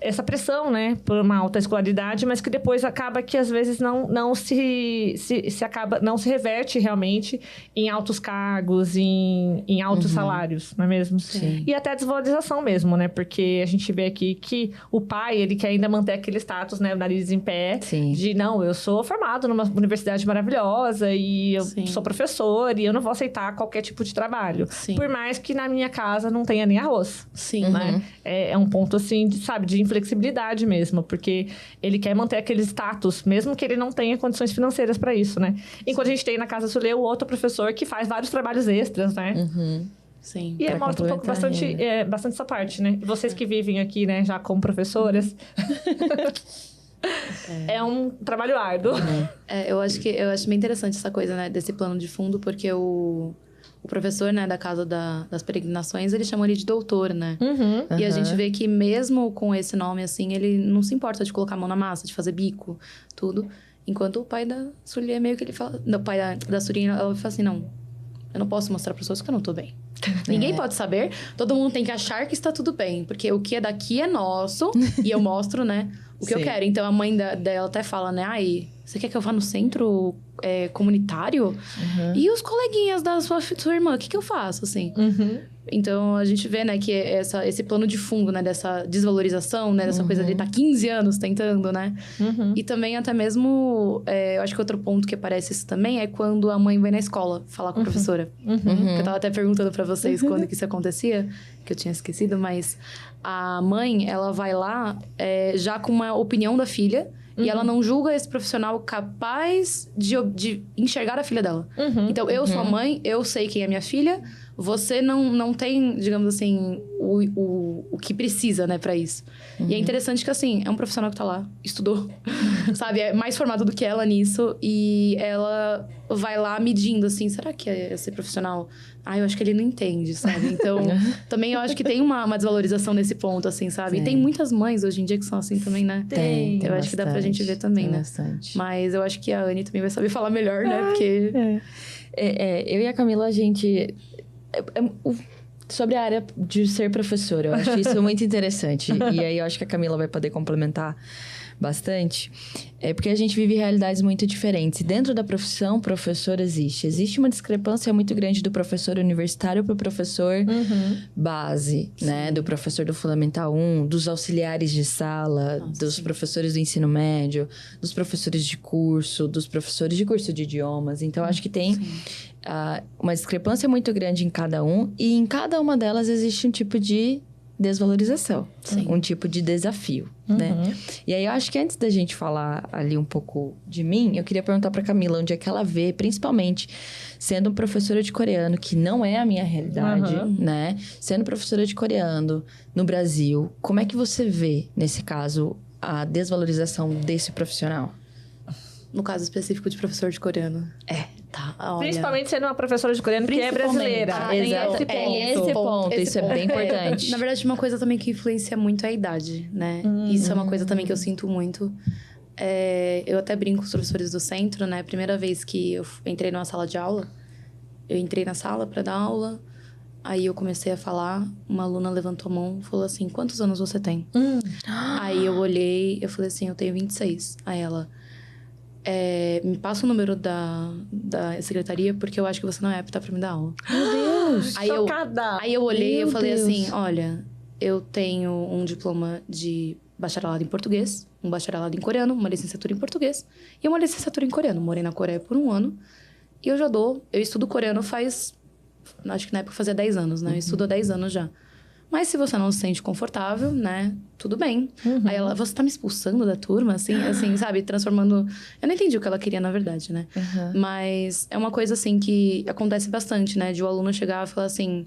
essa pressão, né, por uma alta escolaridade, mas que depois acaba que às vezes não se reverte realmente em altos cargos, em altos salários, não é mesmo? Sim. E até a desvalorização mesmo, né? Porque a gente vê aqui que o pai, ele quer ainda manter aquele status, né, o nariz em pé, Sim. de não, eu sou formado numa universidade maravilhosa e eu sou professor e eu não vou aceitar qualquer tipo de trabalho. Sim. Por mais que na minha casa não tenha nem arroz. Sim. Né? É um ponto, assim, de inflexibilidade mesmo, porque ele quer manter aquele status, mesmo que ele não tenha condições financeiras para isso, né? Enquanto a gente tem na Casa Sulê o outro professor que faz vários trabalhos extras, né? Sim. E mostra um pouco bastante essa parte, né? E vocês que vivem aqui, né, já como professoras... É um trabalho árduo. Eu acho bem interessante essa coisa, né, desse plano de fundo, porque o professor, né, da Casa das Peregrinações, ele chamou ele de doutor, né? E a gente vê que mesmo com esse nome, assim, ele não se importa de colocar a mão na massa, de fazer bico, tudo. Enquanto o pai da Sueli, meio que ele fala... O pai da Sueli, ela fala assim, não, eu não posso mostrar para as pessoas que eu não tô bem. Ninguém pode saber, todo mundo tem que achar que está tudo bem. Porque o que é daqui é nosso, e eu mostro, né, o que eu quero. Então, a mãe dela até fala, né, aí, você quer que eu vá no centro comunitário? E os coleguinhas da sua irmã, o que eu faço, assim? Então, a gente vê, né, que esse plano de fundo, né, dessa desvalorização, né, dessa coisa de estar 15 anos tentando, né? E também, até mesmo, eu acho que outro ponto que aparece isso também é quando a mãe vai na escola falar com a professora. Que eu tava até perguntando pra vocês quando que isso acontecia, que eu tinha esquecido, mas a mãe, ela vai lá já com uma opinião da filha, e ela não julga esse profissional capaz de enxergar a filha dela. Então, eu sou a mãe, eu sei quem é minha filha, você não tem, digamos assim, o que precisa, né, pra isso. E é interessante que, assim, é um profissional que tá lá, estudou, sabe? É mais formado do que ela nisso. E ela vai lá medindo, assim, será que esse profissional... eu acho que ele não entende, sabe? Então, também eu acho que tem uma desvalorização nesse ponto, assim, sabe? E tem muitas mães hoje em dia que são assim também, né? Tem eu acho que dá pra gente ver também, né? Bastante. Mas eu acho que a Anne também vai saber falar melhor, né? Porque... Eu e a Camila, a gente... Sobre a área de ser professora, eu acho isso muito interessante. E aí, eu acho que a Camila vai poder complementar bastante. Porque a gente vive realidades muito diferentes. E dentro da profissão, professor existe uma discrepância muito grande do professor universitário para o professor base, né? Do professor do Fundamental 1, dos auxiliares de sala, dos professores do ensino médio, dos professores de curso, dos professores de curso de idiomas. Então, acho que tem... uma discrepância muito grande em cada um, e em cada uma delas existe um tipo de desvalorização, um tipo de desafio, né? E aí eu acho que antes da gente falar ali um pouco de mim, eu queria perguntar pra Camila onde é que ela vê, principalmente sendo professora de coreano, que não é a minha realidade, né? Sendo professora de coreano no Brasil, como é que você vê, nesse caso, a desvalorização desse profissional? No caso específico de professor de coreano. Tá, olha... Principalmente sendo uma professora de coreano que é brasileira. Exato. Esse ponto. Isso é bem importante. Na verdade, uma coisa também que influencia muito é a idade, né? Isso é uma coisa também que eu sinto muito. Eu até brinco com os professores do centro, né? Primeira vez que eu entrei numa sala de aula, eu entrei na sala pra dar aula, aí eu comecei a falar, uma aluna levantou a mão e falou assim, quantos anos você tem? Aí eu olhei, eu falei assim, eu tenho 26. Aí ela... me passa o número da secretaria, porque eu acho que você não é apta pra me dar aula. Meu Deus! Aí eu olhei e eu falei assim, olha, eu tenho um diploma de bacharelado em português, um bacharelado em coreano, uma licenciatura em português e uma licenciatura em coreano. Morei na Coreia por 1 ano e eu estudo coreano faz, acho que na época fazia 10 anos, né? Eu estudo há 10 anos já. Mas se você não se sente confortável, né? Tudo bem. Aí ela, você tá me expulsando da turma? Assim, sabe? Transformando... Eu não entendi o que ela queria, na verdade, né? Mas é uma coisa, assim, que acontece bastante, né? De o aluno chegar e falar assim...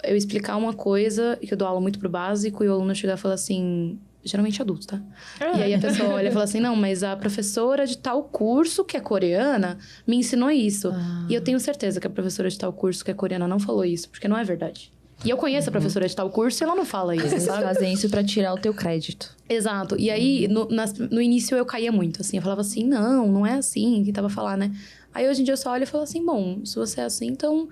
Eu explicar uma coisa, que eu dou aula muito pro básico, e o aluno chegar e falar assim... Geralmente adulto, tá? E aí a pessoa olha e fala assim... Não, mas a professora de tal curso, que é coreana, me ensinou isso. E eu tenho certeza que a professora de tal curso, que é coreana, não falou isso. Porque não é verdade. E eu conheço a professora de tal curso e ela não fala isso, Eles sabe? fazem isso pra tirar o teu crédito. Exato. E aí, no início, eu caía muito, assim. Eu falava assim, não é assim que tava a falar, né? Aí, hoje em dia, eu só olho e falo assim, bom, se você é assim, então...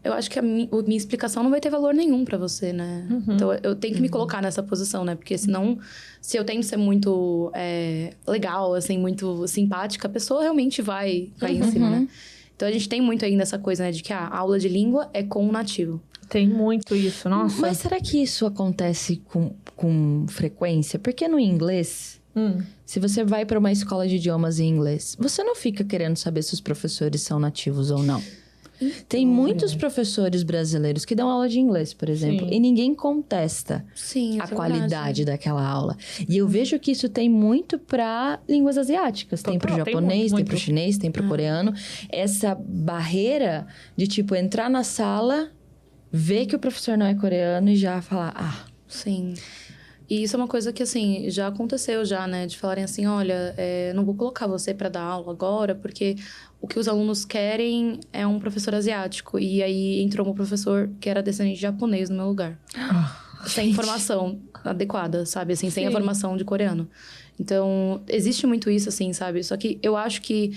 eu acho que minha explicação não vai ter valor nenhum pra você, né? Então, eu tenho que me colocar nessa posição, né? Porque senão, se eu tento ser muito legal, assim, muito simpática, a pessoa realmente vai cair em cima, né? Então, a gente tem muito ainda essa coisa, né? De que a aula de língua é com o nativo. Tem muito isso, nossa. Mas será que isso acontece com frequência? Porque no inglês... Se você vai para uma escola de idiomas em inglês, você não fica querendo saber se os professores são nativos ou não. Tem muitos professores brasileiros que dão aula de inglês, por exemplo, e ninguém contesta a qualidade daquela aula. E eu vejo que isso tem muito para línguas asiáticas. Tem para o japonês, tem para o chinês, tem para o coreano. Essa barreira de, tipo, entrar na sala, ver que o professor não é coreano e já falar, Sim. E isso é uma coisa que, assim, já aconteceu já, né? De falarem assim, olha, não vou colocar você para dar aula agora, porque o que os alunos querem é um professor asiático. E aí entrou um professor que era descendente de japonês no meu lugar. Sem informação adequada, sabe? Assim, sem a formação de coreano. Então, existe muito isso, assim, sabe? Só que eu acho que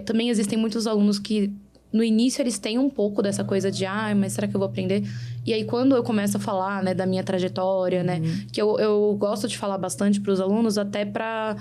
também existem muitos alunos que... No início, eles têm um pouco dessa coisa de... mas será que eu vou aprender? E aí, quando eu começo a falar, né, da minha trajetória, né? Que eu gosto de falar bastante para os alunos, até para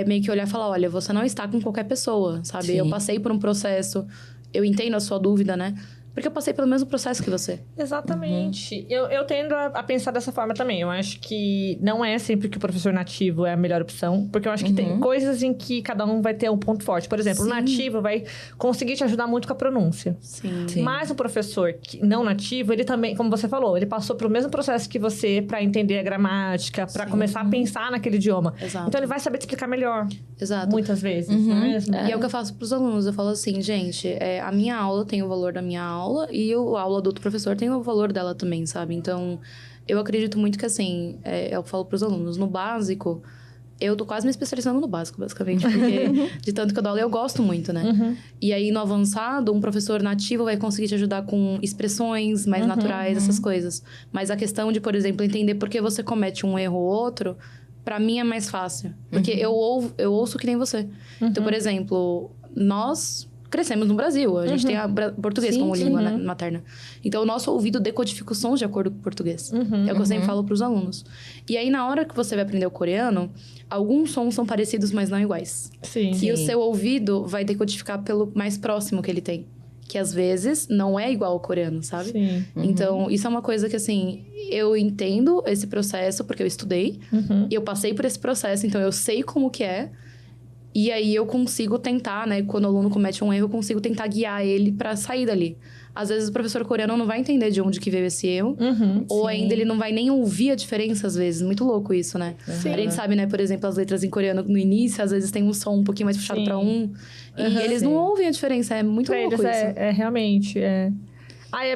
meio que olhar e falar... Olha, você não está com qualquer pessoa, sabe? Sim. Eu passei por um processo... Eu entendo a sua dúvida, né? Porque eu passei pelo mesmo processo que você. Exatamente. Eu tendo a pensar dessa forma também. Eu acho que não é sempre que o professor nativo é a melhor opção. Porque eu acho que tem coisas em que cada um vai ter um ponto forte. Por exemplo, o nativo vai conseguir te ajudar muito com a pronúncia. Sim. Mas o professor não nativo, ele também, como você falou, ele passou pelo mesmo processo que você para entender a gramática, para começar a pensar naquele idioma. Exato. Então, ele vai saber te explicar melhor. Exato. Muitas vezes, não é mesmo? E é o que eu faço pros alunos. Eu falo assim, gente, a minha aula tem o valor da minha aula e a aula do outro professor tem o valor dela também, sabe? Então, eu acredito muito que, assim, eu falo pros alunos, no básico, eu tô quase me especializando no básico, basicamente, porque de tanto que eu dou aula, eu gosto muito, né? E aí, no avançado, um professor nativo vai conseguir te ajudar com expressões mais naturais, essas coisas. Mas a questão de, por exemplo, entender por que você comete um erro ou outro, pra mim é mais fácil. Porque eu ouço que nem você. Então, por exemplo, nós... crescemos no Brasil. A gente tem português como língua materna. Então, o nosso ouvido decodifica os sons de acordo com o português. É o que eu sempre falo para os alunos. E aí, na hora que você vai aprender o coreano, alguns sons são parecidos, mas não iguais. E o seu ouvido vai decodificar pelo mais próximo que ele tem. Que, às vezes, não é igual ao coreano, sabe? Então, isso é uma coisa que, assim... Eu entendo esse processo, porque eu estudei. E eu passei por esse processo, então eu sei como que é. E aí, eu consigo tentar, né? Quando o aluno comete um erro, eu consigo tentar guiar ele pra sair dali. Às vezes, o professor coreano não vai entender de onde que veio esse erro. Ou ainda ele não vai nem ouvir a diferença, às vezes. Muito louco isso, né? A gente sabe, né? Por exemplo, as letras em coreano, no início, às vezes tem um som um pouquinho mais puxado pra um. E eles não ouvem a diferença. É muito louco isso. Realmente, é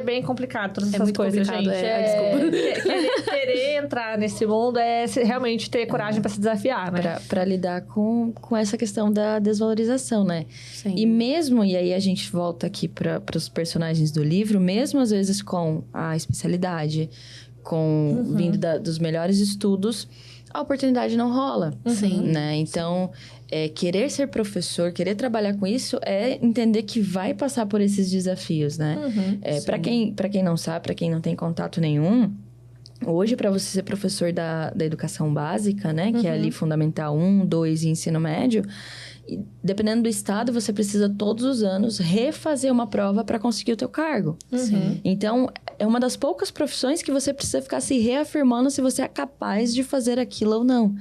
bem complicado todas essas coisas, gente. Desculpa. Querer entrar nesse mundo é realmente ter coragem para se desafiar, né? Pra lidar com essa questão da desvalorização, né? Sim. E mesmo, e aí a gente volta aqui para os personagens do livro, mesmo às vezes com a especialidade, vindo dos melhores estudos, a oportunidade não rola. Né? Então, querer ser professor, querer trabalhar com isso, é entender que vai passar por esses desafios, né? Para quem não sabe, para quem não tem contato nenhum, hoje, para você ser professor da educação básica, né? Que é ali Fundamental 1, 2 e ensino médio, dependendo do estado, você precisa todos os anos refazer uma prova para conseguir o teu cargo. Então, é uma das poucas profissões que você precisa ficar se reafirmando se você é capaz de fazer aquilo ou não.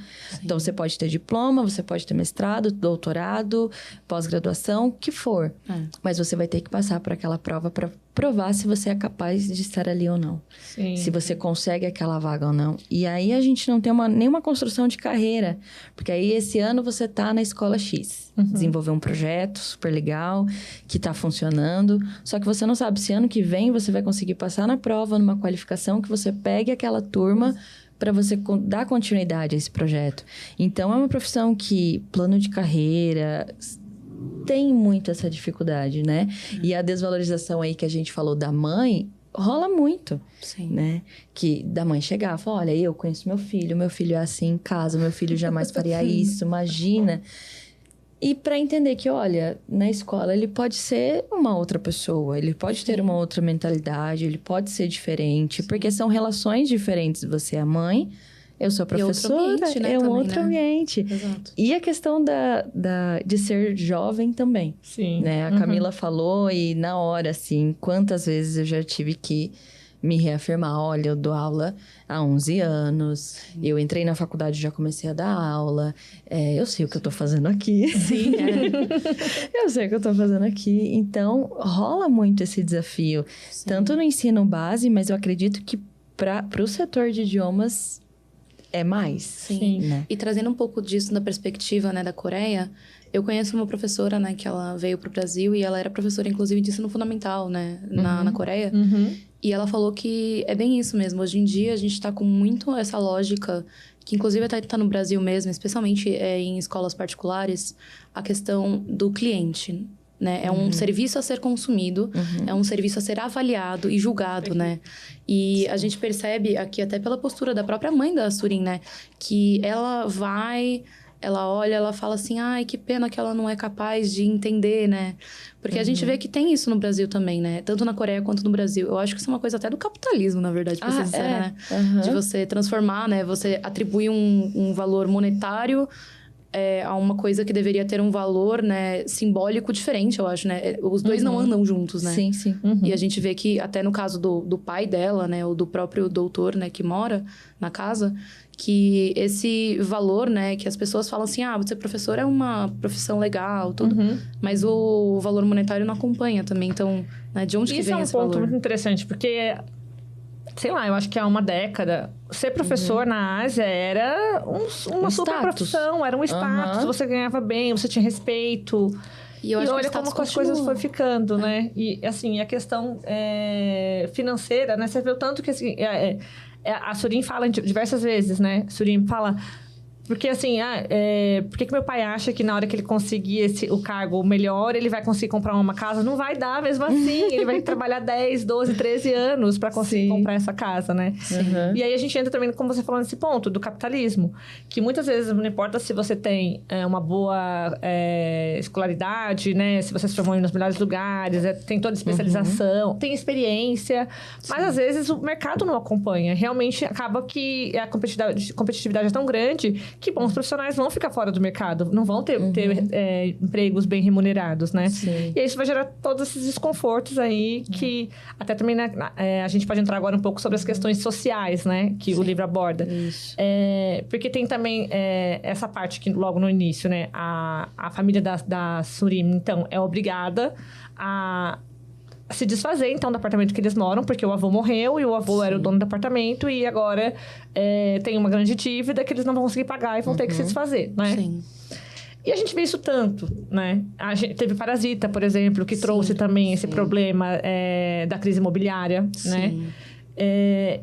Então, você pode ter diploma, você pode ter mestrado, doutorado, pós-graduação, o que for. Mas você vai ter que passar por aquela prova para provar se você é capaz de estar ali ou não. Se você consegue aquela vaga ou não. E aí, a gente não tem nenhuma construção de carreira. Porque aí, esse ano, você tá na escola X. Desenvolveu um projeto super legal, que tá funcionando. Só que você não sabe se ano que vem você vai conseguir passar na prova, numa qualificação, que você pegue aquela turma para você dar continuidade a esse projeto. Então, é uma profissão que plano de carreira... tem muito essa dificuldade, né? E a desvalorização aí que a gente falou da mãe, rola muito, né? Que da mãe chegar e falar, olha, eu conheço meu filho é assim em casa, meu filho jamais faria isso, imagina. E para entender que, olha, na escola ele pode ser uma outra pessoa, ele pode ter uma outra mentalidade, ele pode ser diferente, porque são relações diferentes. Você é a mãe, eu sou a professora, ambiente, né, é um também, outro né? ambiente. Exato. E a questão de ser jovem também, Sim. né? A Camila falou e na hora, assim, quantas vezes eu já tive que me reafirmar, olha, eu dou aula há 11 anos, eu entrei na faculdade e já comecei a dar aula, eu sei o que eu tô fazendo aqui. Sim, Eu sei o que eu tô fazendo aqui. Então, rola muito esse desafio, tanto no ensino base, mas eu acredito que para o setor de idiomas é mais. Sim. Né? E trazendo um pouco disso da perspectiva, né, da Coreia, eu conheço uma professora, né, que ela veio pro Brasil e ela era professora, inclusive, de ensino fundamental, né, na Coreia. E ela falou que é bem isso mesmo. Hoje em dia, a gente tá com muito essa lógica, que inclusive até tá no Brasil mesmo, especialmente em escolas particulares, a questão do cliente, né? É um serviço a ser consumido, é um serviço a ser avaliado e julgado, né? E a gente percebe aqui, até pela postura da própria mãe da Surin, né? Que ela vai... Ela olha, ela fala assim, ai, que pena que ela não é capaz de entender, né? Porque a gente vê que tem isso no Brasil também, né? Tanto na Coreia quanto no Brasil. Eu acho que isso é uma coisa até do capitalismo, na verdade, pra ser sincera, né? De você transformar, né? Você atribuir um valor monetário a uma coisa que deveria ter um valor, né, simbólico diferente, eu acho, né? Os dois não andam juntos, né? Sim, sim. E a gente vê que, até no caso do pai dela, né? Ou do próprio doutor, né? Que mora na casa... que esse valor, né, que as pessoas falam assim, ser professor é uma profissão legal, tudo, mas o valor monetário não acompanha também, então, né, de onde que vem esse valor? Isso é um ponto muito interessante, porque, sei lá, eu acho que há uma década, ser professor na Ásia era uma super profissão, era um status, você ganhava bem, você tinha respeito... E eu acho olha que como as coisas foram ficando, né? E, assim, a questão financeira, né? Você vê o tanto que, assim... a Surin fala diversas vezes, né? Surin fala... Porque, assim, por que meu pai acha que na hora que ele conseguir o cargo melhor, ele vai conseguir comprar uma casa? Não vai dar mesmo assim. Ele vai trabalhar 10, 12, 13 anos para conseguir comprar essa casa, né? E aí a gente entra também, como você falou, nesse ponto do capitalismo. Que muitas vezes, não importa se você tem uma boa escolaridade, né? Se você se formou nos melhores lugares, tem toda a especialização, tem experiência. Mas, às vezes, o mercado não acompanha. Realmente, acaba que a competitividade é tão grande... que bons profissionais vão ficar fora do mercado, não vão ter empregos bem remunerados, né? Sim. E aí isso vai gerar todos esses desconfortos aí que até também a gente pode entrar agora um pouco sobre as questões sociais, né? Que o livro aborda. Isso. Porque tem também essa parte que logo no início, né? A família da Surin, então, é obrigada a se desfazer, então, do apartamento que eles moram, porque o avô morreu e o avô era o dono do apartamento e agora tem uma grande dívida que eles não vão conseguir pagar e vão ter que se desfazer, né? Sim. E a gente vê isso tanto, né? A gente teve Parasita, por exemplo, que trouxe também esse problema da crise imobiliária, né?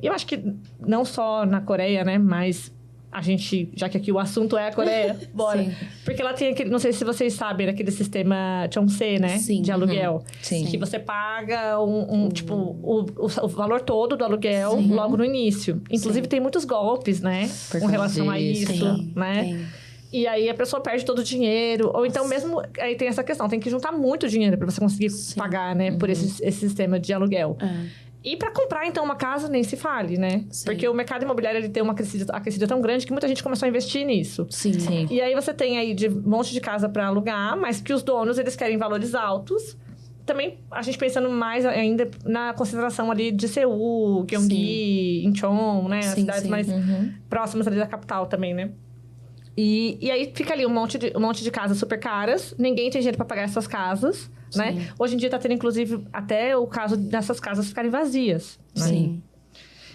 Eu acho que não só na Coreia, né? Mas... a gente, já que aqui o assunto é a Coreia, bora. Sim. Porque lá tem aquele, não sei se vocês sabem, aquele sistema Chongse, né? Sim. De aluguel. Sim. Que você paga tipo, o valor todo do aluguel logo no início. Inclusive, tem muitos golpes, né? Por Com relação a disso. isso, né? Tem. E aí, a pessoa perde todo o dinheiro. Ou então, mesmo... Aí tem essa questão. Tem que juntar muito dinheiro para você conseguir pagar, né? Por esse sistema de aluguel. E para comprar, então, uma casa, nem se fale, né? Sim. Porque o mercado imobiliário, ele tem uma aquecida tão grande que muita gente começou a investir nisso. Sim. E aí, você tem aí um monte de casa para alugar, mas que os donos, eles querem valores altos. Também, a gente pensando mais ainda na consideração ali de Seul, Gyeonggi, Incheon, né? As cidades mais próximas ali da capital também, né? E aí, fica ali um monte de casas super caras. Ninguém tem dinheiro para pagar essas casas, né? Hoje em dia, tá tendo, inclusive, até o caso dessas casas ficarem vazias, né? Sim.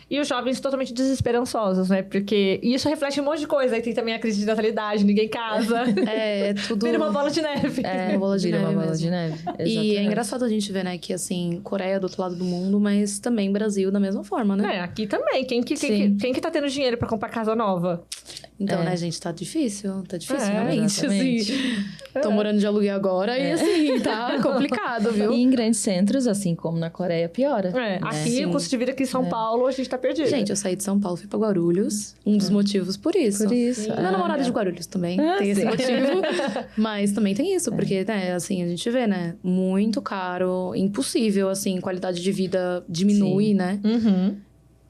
E os jovens totalmente desesperançosos, né? Porque isso reflete um monte de coisa. Aí tem também a crise de natalidade, ninguém casa. É tudo... Vira uma bola de neve. Uma bola de vira neve uma bola mesmo. de neve. E é Exatamente. engraçado a gente ver, né, que assim, Coreia do outro lado do mundo, mas também Brasil da mesma forma, né? Aqui também. Quem que tá tendo dinheiro pra comprar casa nova? Então, né, gente, tá difícil realmente, exatamente. assim. Tô morando de aluguel agora e, assim, tá complicado, viu? E em grandes centros, assim como na Coreia, piora. Aqui, o custo de vida aqui em São Paulo, a gente tá perdido. Gente, eu saí de São Paulo, fui pra Guarulhos. Um dos motivos por isso. Por isso. Meu namorado é de Guarulhos também, tem esse motivo. Mas também tem isso, porque, né, assim, a gente vê, né, muito caro, impossível, assim, qualidade de vida diminui, né?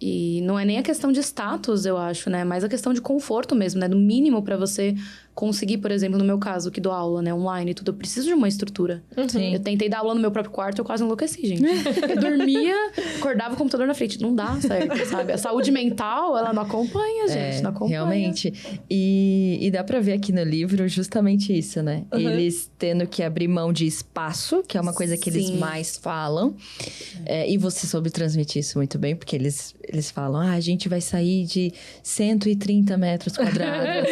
E não é nem a questão de status, eu acho, né? Mas a questão de conforto mesmo, né? Do mínimo pra você conseguir, por exemplo, no meu caso, que dou aula, né? Online e tudo, eu preciso de uma estrutura. Eu tentei dar aula no meu próprio quarto, eu quase enlouqueci, gente. Eu dormia, acordava o computador na frente. Não dá certo, sabe? A saúde mental, ela não acompanha, gente. Não acompanha. Realmente. E dá pra ver aqui no livro justamente isso, né? Eles tendo que abrir mão de espaço, que é uma coisa que eles mais falam. E você soube transmitir isso muito bem, porque eles falam, a gente vai sair de 130 metros quadrados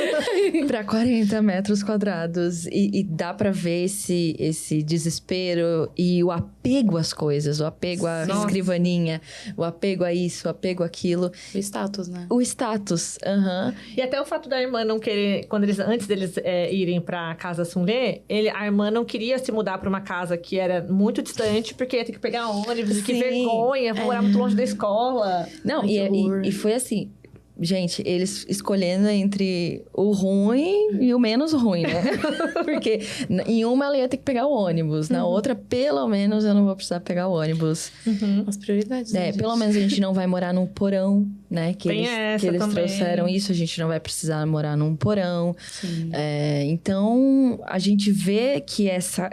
pra 40 metros quadrados. E dá pra ver esse desespero e o apego às coisas, o apego à escrivaninha, o apego a isso, o apego àquilo. O status, né? O status, E até o fato da irmã não querer, antes deles irem pra casa Sunlé, a irmã não queria se mudar pra uma casa que era muito distante, porque ia ter que pegar ônibus, e que vergonha, morar muito longe da escola. Não, e foi assim, gente, eles escolhendo entre o ruim e o menos ruim, né? Porque em uma ela ia ter que pegar o ônibus, na outra, pelo menos, eu não vou precisar pegar o ônibus. As prioridades, né, pelo menos a gente não vai morar num porão, né? Que eles também. trouxeram isso, a gente não vai precisar morar num porão. Então, a gente vê que essa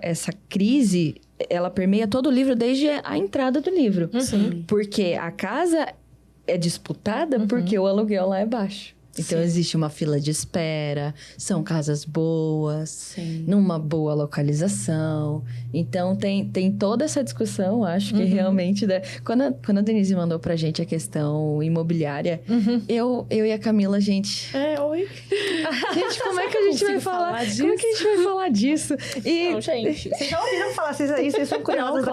crise, ela permeia todo o livro desde a entrada do livro. Porque a casa é disputada porque o aluguel lá é baixo. Então, existe uma fila de espera, são casas boas, numa boa localização. Então, tem toda essa discussão, acho que realmente... Quando a Denise mandou pra gente a questão imobiliária, eu e a Camila, gente... Oi. Gente, como é que a gente vai falar disso? Como é que a gente vai falar disso? Não, gente, vocês já ouviram falar vocês são curiosas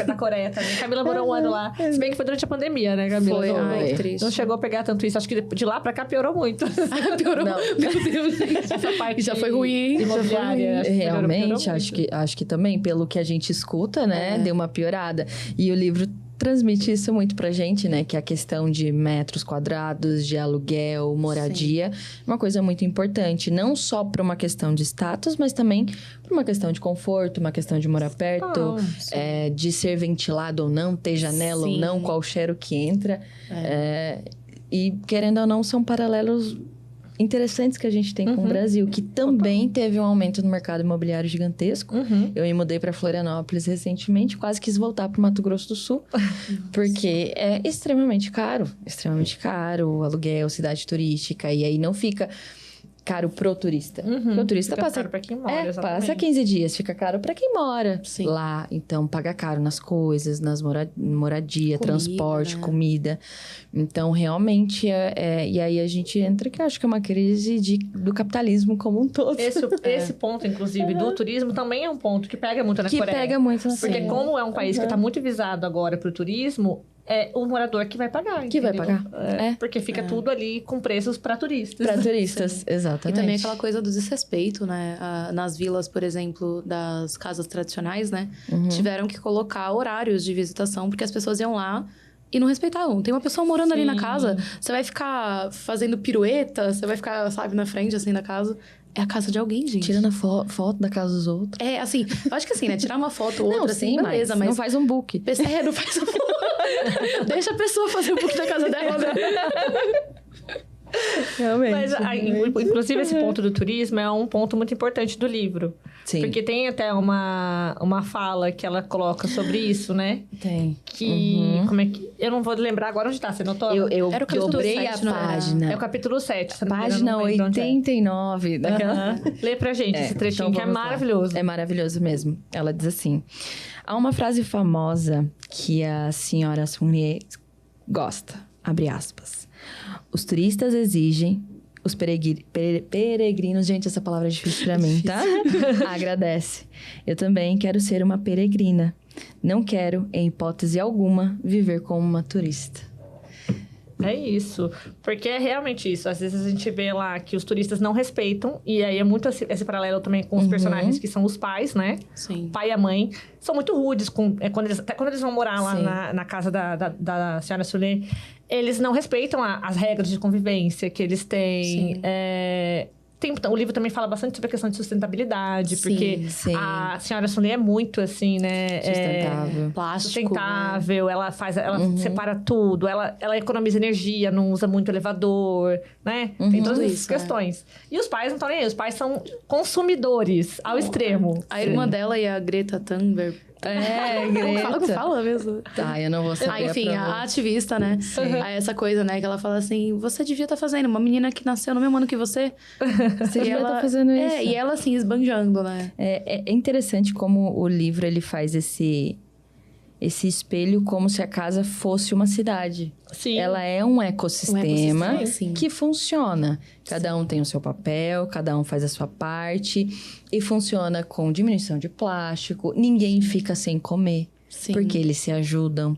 da Coreia também. Camila morou um ano lá. Se bem que foi durante a pandemia, né, Camila? Foi, triste. Não chegou a pegar tanto isso. Acho que de lá pra cá piorou muito. Piorou. Não. Meu Deus, gente. Essa parte Já foi ruim. imobiliária. Realmente, acho que também, pelo que a gente escuta, né? Deu uma piorada. E o livro transmite isso muito pra gente, né? Que a questão de metros quadrados, de aluguel, moradia, é uma coisa muito importante. Não só para uma questão de status, mas também para uma questão de conforto, uma questão de morar perto, de ser ventilado ou não, ter janela ou não, qual cheiro que entra. E, querendo ou não, são paralelos interessantes que a gente tem com o Brasil, que também teve um aumento no mercado imobiliário gigantesco. Eu me mudei para Florianópolis recentemente, quase quis voltar para o Mato Grosso do Sul, porque é extremamente caro o aluguel, cidade turística, e aí não fica caro pro turista. Porque o turista fica passa caro pra quem mora, passa 15 dias, fica caro para quem mora lá. Então, paga caro nas coisas, nas moradia, transporte, comida. Então, realmente, e aí a gente entra que eu acho que é uma crise do capitalismo como um todo. Esse ponto, inclusive, do turismo também é um ponto que pega muito na Coreia. Que pega muito, Porque como é um país que está muito visado agora pro turismo, é o morador que vai pagar, Que vai pagar. Porque fica tudo ali com preços para turistas. Para turistas, exatamente. E também aquela coisa do desrespeito, né? Nas vilas, por exemplo, das casas tradicionais, né? Tiveram que colocar horários de visitação, porque as pessoas iam lá e não respeitavam. Tem uma pessoa morando ali na casa, você vai ficar fazendo pirueta, você vai ficar, sabe, na frente, assim, da casa. É a casa de alguém, gente. Tirando a foto da casa dos outros. Assim, eu acho que assim, né? Tirar uma foto ou outra, assim, beleza, mas... não faz um book. Não faz um book. Deixa a pessoa fazer o book da casa dela, né? Realmente. Mas, inclusive, esse ponto do turismo é um ponto muito importante do livro. Sim. Porque tem até uma fala que ela coloca sobre isso, né? Tem. Que... Como é que... Eu não vou lembrar agora onde tá, você notou? Eu Era o capítulo dobrei 7, a página. É o capítulo 7. Se não me engano, Página não lembro onde 89. Daquela... Lê pra gente esse trechinho, então que é maravilhoso. É maravilhoso mesmo. Ela diz assim: há uma frase famosa que a senhora Sunye gosta, abre aspas. Os turistas exigem, os peregrinos... Gente, essa palavra é difícil pra mim, tá? Agradece. Eu também quero ser uma peregrina. Não quero, em hipótese alguma, viver como uma turista. É isso. Porque é realmente isso. Às vezes a gente vê lá que os turistas não respeitam. E aí é muito esse paralelo também com os personagens que são os pais, né? Sim. O pai e a mãe são muito rudes. Até quando eles vão morar lá na casa da senhora Sully, eles não respeitam as regras de convivência que eles têm. O livro também fala bastante sobre a questão de sustentabilidade, porque a senhora Sully é muito assim, né? Sustentável. Plástico, sustentável, ela separa tudo, ela economiza energia, não usa muito elevador, né? Tem todas essas questões. E os pais não estão nem aí, os pais são consumidores ao extremo. A irmã dela e a Greta Thunberg. Greta. Como fala mesmo? Tá, eu não vou saber. Enfim, a ativista, né? Aí essa coisa, né? Que ela fala assim, você devia estar fazendo. Uma menina que nasceu no mesmo ano que você. Você devia estar fazendo isso. E ela assim, esbanjando, né? É interessante como o livro, ele faz esse espelho como se a casa fosse uma cidade. Sim. Ela é um ecossistema sim. que funciona. Cada um tem o seu papel, cada um faz a sua parte. E funciona com diminuição de plástico. Ninguém fica sem comer. Sim. Porque eles se ajudam.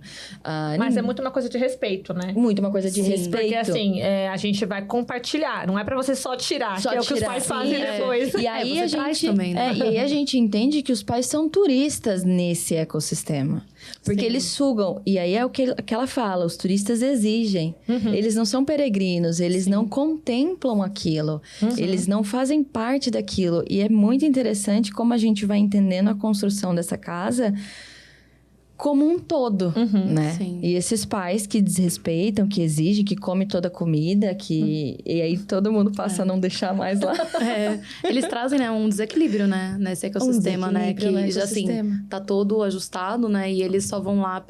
Mas é muito uma coisa de respeito, né? Muito uma coisa de respeito. Porque assim, a gente vai compartilhar. Não é pra você só tirar, que é o que os pais fazem depois. E aí também, né? e aí a gente entende que os pais são turistas nesse ecossistema. Porque eles sugam. E aí é o que ela fala, os turistas exigem. Eles não são peregrinos, eles não contemplam aquilo. Eles não fazem parte daquilo. E é muito interessante como a gente vai entendendo a construção dessa casa como um todo, né? Sim. E esses pais que desrespeitam, que exigem, que comem toda a comida, e aí todo mundo passa a não deixar mais lá. Eles trazem, né, um desequilíbrio, né, nesse ecossistema, né? Que já assim, tá todo ajustado, né? E eles só vão lá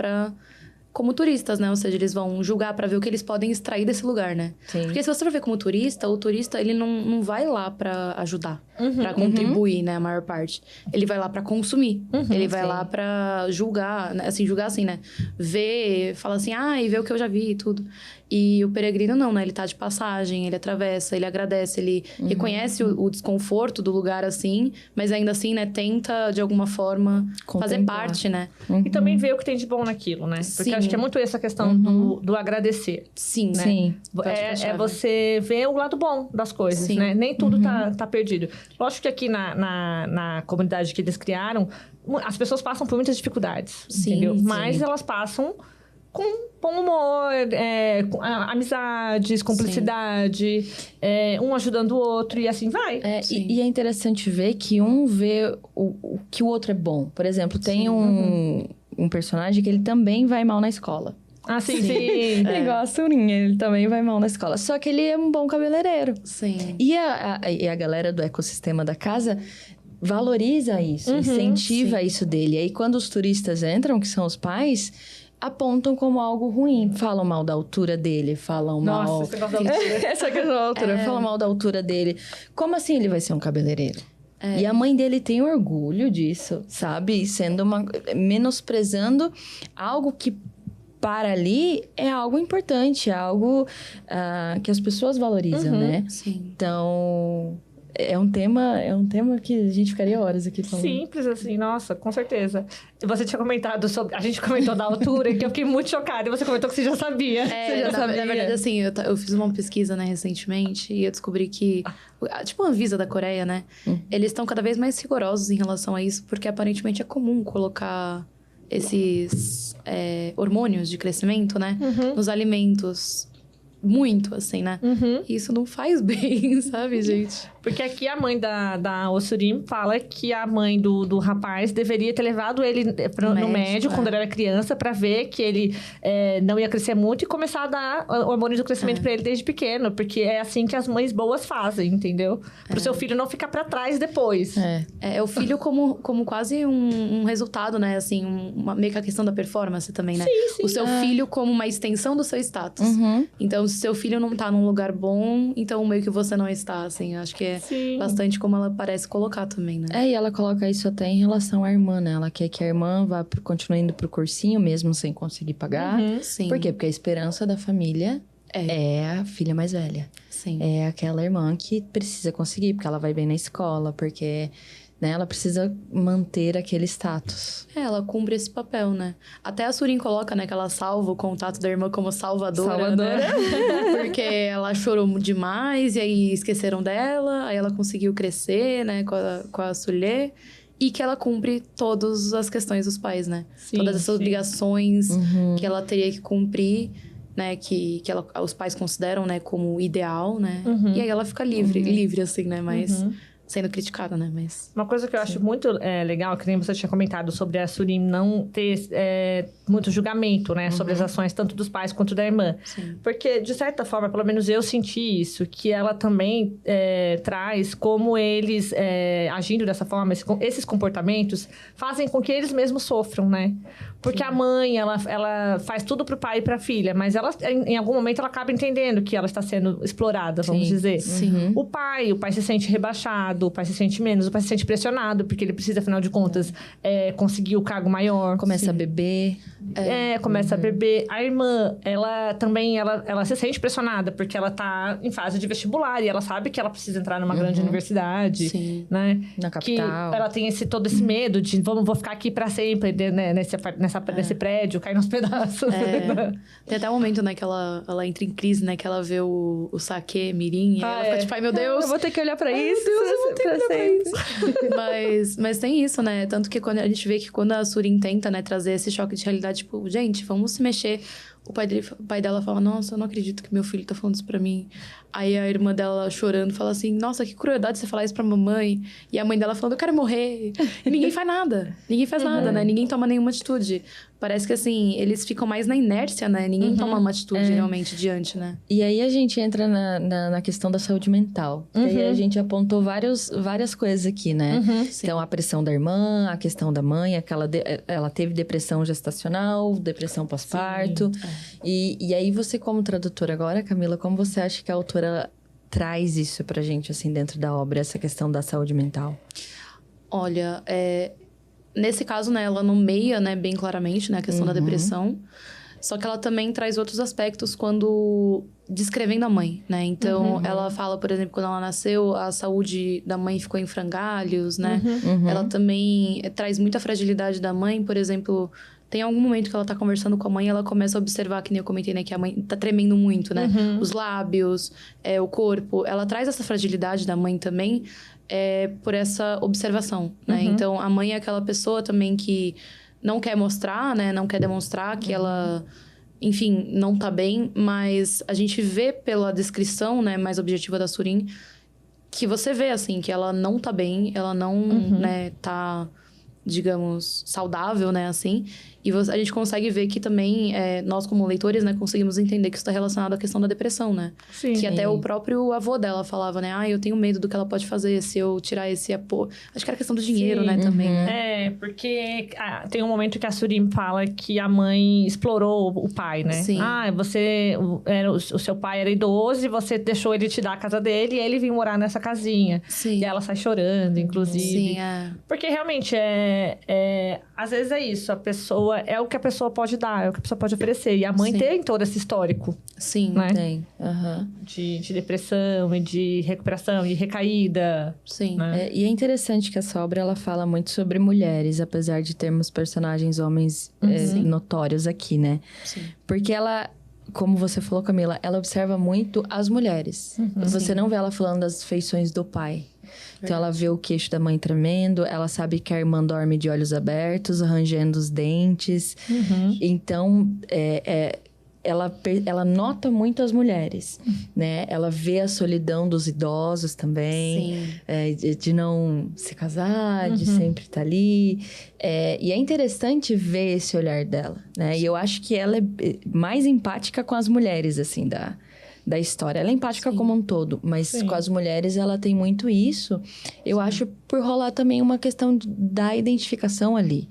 como turistas, né? Ou seja, eles vão julgar pra ver o que eles podem extrair desse lugar, né? Sim. Porque se você for ver como turista, o turista, ele não vai lá pra ajudar, pra contribuir, né? A maior parte. Ele vai lá pra consumir. Ele vai lá pra julgar, né? Assim, julgar assim, né? Ver, fala assim, e ver o que eu já vi e tudo. E o peregrino não, né? Ele tá de passagem, ele atravessa, ele agradece, ele reconhece o desconforto do lugar, assim, mas ainda assim, né? Tenta, de alguma forma, fazer parte, né? E também ver o que tem de bom naquilo, né? Porque eu acho que é muito essa questão do agradecer. Sim, né? Sim. É você ver o lado bom das coisas, né? Nem tudo tá perdido. Lógico que aqui na comunidade que eles criaram, as pessoas passam por muitas dificuldades, entendeu? Mas elas passam com bom humor, com amizades, cumplicidade, um ajudando o outro e assim vai. E é interessante ver que um vê o que o outro é bom. Por exemplo, tem um personagem que ele também vai mal na escola. Ah, sim. É igual a Surinha, ele também vai mal na escola. Só que ele é um bom cabeleireiro. Sim. E a galera do ecossistema da casa valoriza isso, incentiva isso dele. Aí quando os turistas entram, que são os pais, apontam como algo ruim. Falam mal da altura dele, falam mal... Nossa, esse negócio da altura. Essa questão da altura. Falam mal da altura dele. Como assim ele vai ser um cabeleireiro? E a mãe dele tem orgulho disso, sabe? Sendo menosprezando algo que para ali é algo importante, é algo que as pessoas valorizam, né? Sim. Então, é um tema que a gente ficaria horas aqui falando. Simples, assim, nossa, com certeza. Você tinha comentado sobre... A gente comentou da altura, que eu fiquei muito chocada. E você comentou que você já sabia. Você já sabia. Na verdade, assim, eu fiz uma pesquisa, né, recentemente. E eu descobri que... Tipo a Anvisa da Coreia, né? Eles estão cada vez mais rigorosos em relação a isso. Porque, aparentemente, é comum colocar esses hormônios de crescimento, né? Nos alimentos. Muito, assim, né? E isso não faz bem, sabe, gente? Porque aqui a mãe da Ossurim fala que a mãe do rapaz deveria ter levado ele no médico quando ele era criança pra ver que ele não ia crescer muito e começar a dar hormônios do crescimento pra ele desde pequeno. Porque é assim que as mães boas fazem, entendeu? Pro seu filho não ficar pra trás depois. É o filho como quase um resultado, né? Assim, meio que a questão da performance também, né? Sim, o seu filho como uma extensão do seu status. Então, se seu filho não tá num lugar bom, então meio que você não está, assim. Acho que é bastante como ela parece colocar também, né? E ela coloca isso até em relação à irmã, né? Ela quer que a irmã continue indo pro cursinho, mesmo sem conseguir pagar. Sim. Por quê? Porque a esperança da família é a filha mais velha. Sim. É aquela irmã que precisa conseguir, porque ela vai bem na escola, porque né? Ela precisa manter aquele status. Ela cumpre esse papel, né? Até a Surin coloca, né, que ela salva o contato da irmã como salvadora. Né? Porque ela chorou demais e aí esqueceram dela. Aí ela conseguiu crescer, né, com a Sulê. E que ela cumpre todas as questões dos pais, né? Sim, todas essas obrigações Uhum. que ela teria que cumprir, né? Que os pais consideram, né, como ideal, né? Uhum. E aí ela fica livre assim, né? Mas Uhum. sendo criticada, né? Mas... Uma coisa que eu acho muito legal, que nem você tinha comentado sobre a Surim não ter muito julgamento, né? Sobre as ações tanto dos pais quanto da irmã. Sim. Porque, de certa forma, pelo menos eu senti isso, que ela também traz como eles, agindo dessa forma, esses comportamentos, fazem com que eles mesmos sofram, né? Porque a mãe, ela faz tudo pro pai e pra filha, mas ela, em algum momento, ela acaba entendendo que ela está sendo explorada, vamos dizer. Sim. O pai se sente rebaixado, o pai se sente menos, o pai se sente pressionado, porque ele precisa, afinal de contas, conseguir o cargo maior. Começa a beber. Começa a beber. A irmã, ela também, ela se sente pressionada, porque ela tá em fase de vestibular, e ela sabe que ela precisa entrar numa grande universidade, Sim. né? Na capital. Que ela tem todo esse medo de, vou ficar aqui pra sempre, né, nesse prédio, cair nos pedaços. Tem até um momento, né, que ela entra em crise, né? Que ela vê o saque mirim, e ela fica tipo, ai meu Deus. Eu vou ter que olhar pra isso. Deus, eu vou ter que olhar pra sempre. isso. Mas tem isso, né? Tanto que quando a gente vê que quando a Surin tenta, né, trazer esse choque de realidade, tipo, gente, vamos se mexer. O pai dela fala, nossa, eu não acredito que meu filho tá falando isso pra mim. Aí a irmã dela chorando fala assim, nossa, que crueldade você falar isso pra mamãe. E a mãe dela falando, eu quero morrer. E ninguém faz nada. Ninguém faz nada, né? Ninguém toma nenhuma atitude. Parece que, assim, eles ficam mais na inércia, né? Ninguém toma uma atitude realmente diante, né? E aí a gente entra na questão da saúde mental. E aí a gente apontou várias coisas aqui, né? Então, a pressão da irmã, a questão da mãe, ela teve depressão gestacional, depressão pós-parto. E aí você, como tradutora agora, Camila, como você acha que a autora traz isso pra gente, assim, dentro da obra, essa questão da saúde mental? Olha, nesse caso, né, ela nomeia, né, bem claramente, né, a questão da depressão. Só que ela também traz outros aspectos quando descrevendo a mãe, né? Então, ela fala, por exemplo, quando ela nasceu, a saúde da mãe ficou em frangalhos, né? Ela também traz muita fragilidade da mãe, por exemplo... Tem algum momento que ela tá conversando com a mãe, ela começa a observar, que nem eu comentei, né? Que a mãe tá tremendo muito, né? Os lábios, o corpo. Ela traz essa fragilidade da mãe também por essa observação, né? Então, a mãe é aquela pessoa também que não quer mostrar, né? Não quer demonstrar que ela... Enfim, não tá bem. Mas a gente vê pela descrição, né? Mais objetiva da Surin, que você vê, assim, que ela não tá bem. Ela não, né? Tá... digamos, saudável, né, assim. E a gente consegue ver que também, nós como leitores, né, conseguimos entender que isso está relacionado à questão da depressão, né? Sim. Que até o próprio avô dela falava, né? Eu tenho medo do que ela pode fazer se eu tirar esse apoio. Acho que era questão do dinheiro, né, também, né? Porque tem um momento que a Surim fala que a mãe explorou o pai, né? Sim. O seu pai era idoso e você deixou ele te dar a casa dele e ele vinha morar nessa casinha. Sim. E ela sai chorando, inclusive. Sim, Porque realmente às vezes é isso, a pessoa é o que a pessoa pode dar, é o que a pessoa pode oferecer. E a mãe tem todo esse histórico. Sim. Né? Tem. De depressão e de recuperação e recaída. Sim. Né? E é interessante que essa obra ela fala muito sobre mulheres, apesar de termos personagens homens notórios aqui, né? Sim. Porque ela, como você falou, Camila, ela observa muito as mulheres. Você não vê ela falando das feições do pai. Então, ela vê o queixo da mãe tremendo, ela sabe que a irmã dorme de olhos abertos, rangendo os dentes. Então, ela nota muito as mulheres, né? Ela vê a solidão dos idosos também, de não se casar, de sempre estar ali. E é interessante ver esse olhar dela, né? E eu acho que ela é mais empática com as mulheres, assim, da história. Ela é empática como um todo, mas com as mulheres ela tem muito isso. Eu acho por rolar também uma questão da identificação ali,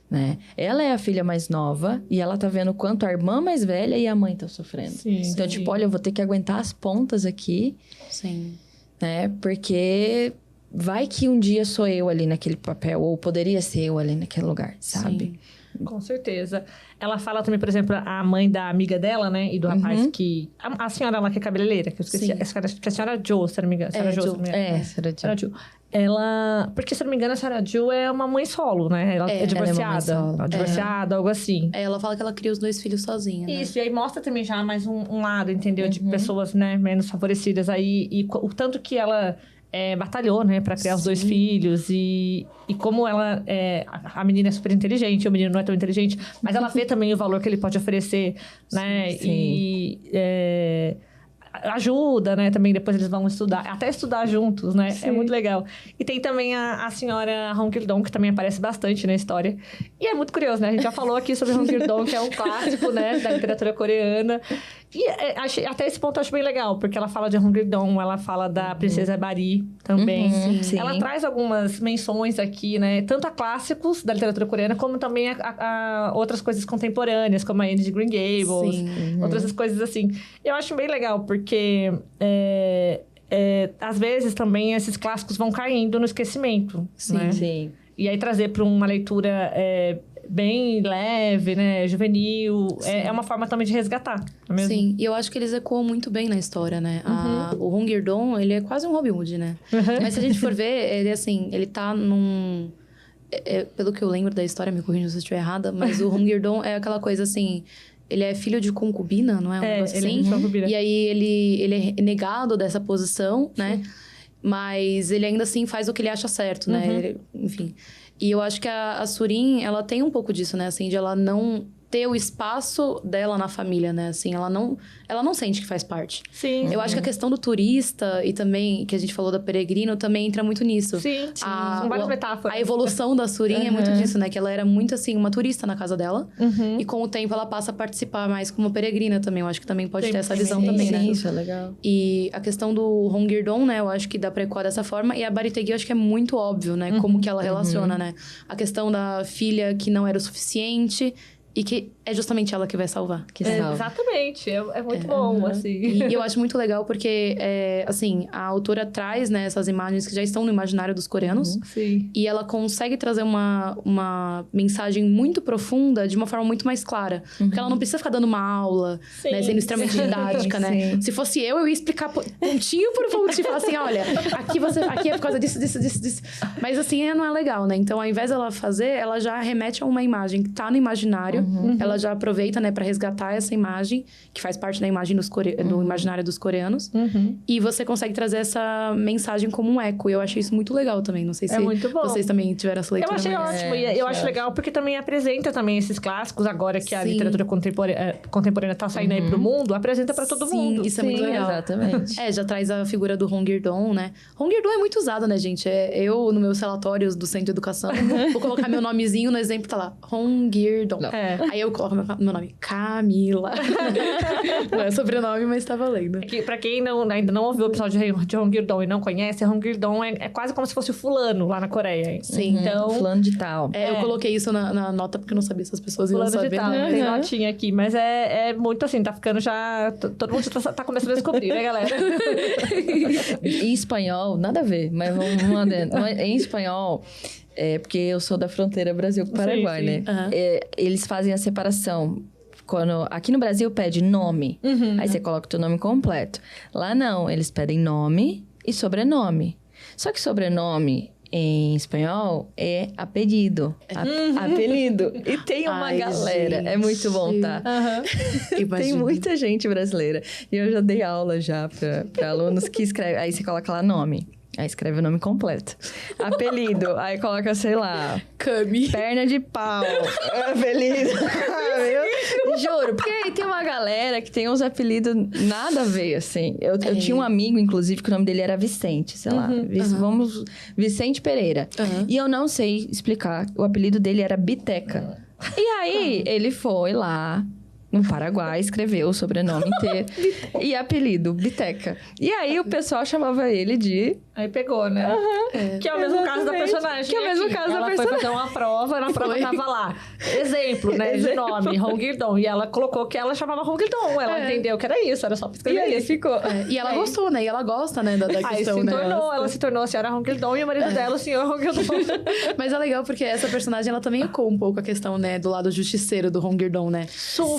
né? Ela é a filha mais nova e ela tá vendo quanto a irmã mais velha e a mãe estão sofrendo. Então, tipo, olha, eu vou ter que aguentar as pontas aqui. Sim. Né? Porque vai que um dia sou eu ali naquele papel, ou poderia ser eu ali naquele lugar, sabe? Sim. Com certeza. Ela fala também, por exemplo, a mãe da amiga dela, né? E do rapaz que... A senhora lá que é cabeleireira, que eu esqueci. Acho que a senhora Jo, se não me engano. Senhora Jo. Senhora Jo. ela... Porque, se eu não me engano, a Sarah Jewell é uma mãe solo, né? Ela é divorciada. ela é uma mãe solo. Divorciada, algo assim. Ela fala que ela cria os 2 filhos sozinha, né? Isso, e aí mostra também já mais um lado, entendeu? De pessoas, né, menos favorecidas aí. E o tanto que ela batalhou, né, pra criar os 2 filhos. E como ela... a menina é super inteligente, o menino não é tão inteligente. Mas ela vê também o valor que ele pode oferecer, né? Sim. E... ajuda, né? Também depois eles vão estudar, até estudar juntos, né? Sim. É muito legal. E tem também a senhora Hong Kil-dong, que também aparece bastante na história. E é muito curioso, né? A gente já falou aqui sobre Hong Kil-dong, que é um clássico, né? Da literatura coreana. E até esse ponto eu acho bem legal, porque ela fala de Hong Kil-dong, ela fala da Princesa Bari também. Sim. Ela traz algumas menções aqui, né? Tanto a clássicos da literatura coreana, como também a outras coisas contemporâneas, como a Anne de Green Gables. Sim. Outras coisas assim. Eu acho bem legal, porque às vezes também esses clássicos vão caindo no esquecimento. Sim. Né? Sim. E aí trazer para uma leitura bem leve, né? Juvenil. É uma forma também de resgatar, não é mesmo? Sim, e eu acho que eles ecoam muito bem na história, né? O Hong Kil-dong, ele é quase um Robin Hood, né? Mas se a gente for ver, ele assim, ele tá num... pelo que eu lembro da história, me corrija se eu estiver errada, mas o Hong Kil-dong é aquela coisa assim... Ele é filho de concubina, não é? Um negócio ele assim? é de concubina. E aí ele é negado dessa posição, né? Mas ele ainda assim faz o que ele acha certo, né? Enfim. E eu acho que a Surin, ela tem um pouco disso, né? Assim, de ela não ter o espaço dela na família, né? Assim, ela não sente que faz parte. Sim. Eu acho que a questão do turista e também, que a gente falou da peregrino, também entra muito nisso. Sim. São várias metáforas. A evolução da Surin é muito disso, né? Que ela era muito, assim, uma turista na casa dela. E com o tempo ela passa a participar mais como peregrina também. Eu acho que também pode ter essa visão também, né? Isso é legal. E a questão do Hong Kil-dong, né? Eu acho que dá pra ecoar dessa forma. E a Baritegi, eu acho que é muito óbvio, né? Como que ela relaciona, né? A questão da filha que não era o suficiente... E que é justamente ela que vai salvar. Que salva. Exatamente. É muito bom, assim. E eu acho muito legal porque, assim, a autora traz, né, essas imagens que já estão no imaginário dos coreanos. Sim. E ela consegue trazer uma mensagem muito profunda de uma forma muito mais clara. Porque ela não precisa ficar dando uma aula, né, sendo extremamente didática, né? Sim. Se fosse eu ia explicar pontinho por pontinho. Falar assim, olha, aqui é por causa disso. Mas assim, não é legal, né? Então, ao invés dela fazer, ela já remete a uma imagem que tá no imaginário. Ela já aproveita, né, para resgatar essa imagem, que faz parte da imagem do imaginário dos coreanos. E você consegue trazer essa mensagem como um eco. E eu achei isso muito legal também. Não sei se muito bom. vocês também tiveram essa leitura. Eu achei ótimo. E eu acho legal porque também apresenta também esses clássicos, agora que a literatura contemporânea tá saindo aí pro mundo, apresenta para todo mundo. Isso é muito legal. Exatamente. Já traz a figura do Hong Kil-dong, né? Hong Kil-dong é muito usado, né, gente? Eu, nos meus relatórios do Centro de Educação, vou colocar meu nomezinho no exemplo, tá lá. Hong Kil-dong. Aí eu coloco meu nome, Camila. Não é sobrenome, mas tá valendo. Pra quem ainda não ouviu o episódio de Hong Kil-dong e não conhece, Hong Kil-dong é quase como se fosse o fulano lá na Coreia. Sim. Então, Fulano de tal. Eu coloquei isso na nota porque eu não sabia se as pessoas iam fulano de saber. tal, tem notinha aqui. Mas é muito assim, tá ficando já... Todo mundo tá começando a descobrir, né, galera? Em espanhol, nada a ver, mas vamos adendo. Em espanhol... porque eu sou da fronteira Brasil com Paraguai, sim. né? Eles fazem a separação. Aqui no Brasil pede nome. Aí você coloca o teu nome completo. Lá não, eles pedem nome e sobrenome. Só que sobrenome em espanhol é apelido. Apelido. E tem uma galera. Gente. É muito bom, tá? Tem muita gente brasileira. E eu já dei aula já pra alunos que escrevem. Aí você coloca lá nome. Aí escreve o nome completo. Apelido. Aí coloca, sei lá... Cami. Perna de pau. Apelido. Juro, porque aí tem uma galera que tem uns apelidos nada a ver, assim. Eu tinha um amigo, inclusive, que o nome dele era Vicente, sei lá. Vicente Pereira. E eu não sei explicar. O apelido dele era Biteca. E aí, ele foi lá... no Paraguai, escreveu o sobrenome inteiro. E apelido, Biteca. E aí, o pessoal chamava ele de... Aí pegou, né? Que é o mesmo caso da personagem. Que é o mesmo caso da personagem. Ela foi fazer uma prova, na prova tava lá. Exemplo, né? De nome, Hong Kil-dong. E ela colocou que ela chamava Hong Kil-dong. Ela entendeu que era isso, era só pra escrever. E aí, ficou. E ela gostou, né? E ela gosta, né, da questão, né? Ela se tornou a senhora Hong Kil-dong e o marido dela, o senhor Hong Kil-dong. Mas é legal porque essa personagem, ela também ecoa um pouco a questão, né, do lado justiceiro do Hong Kil-dong, né?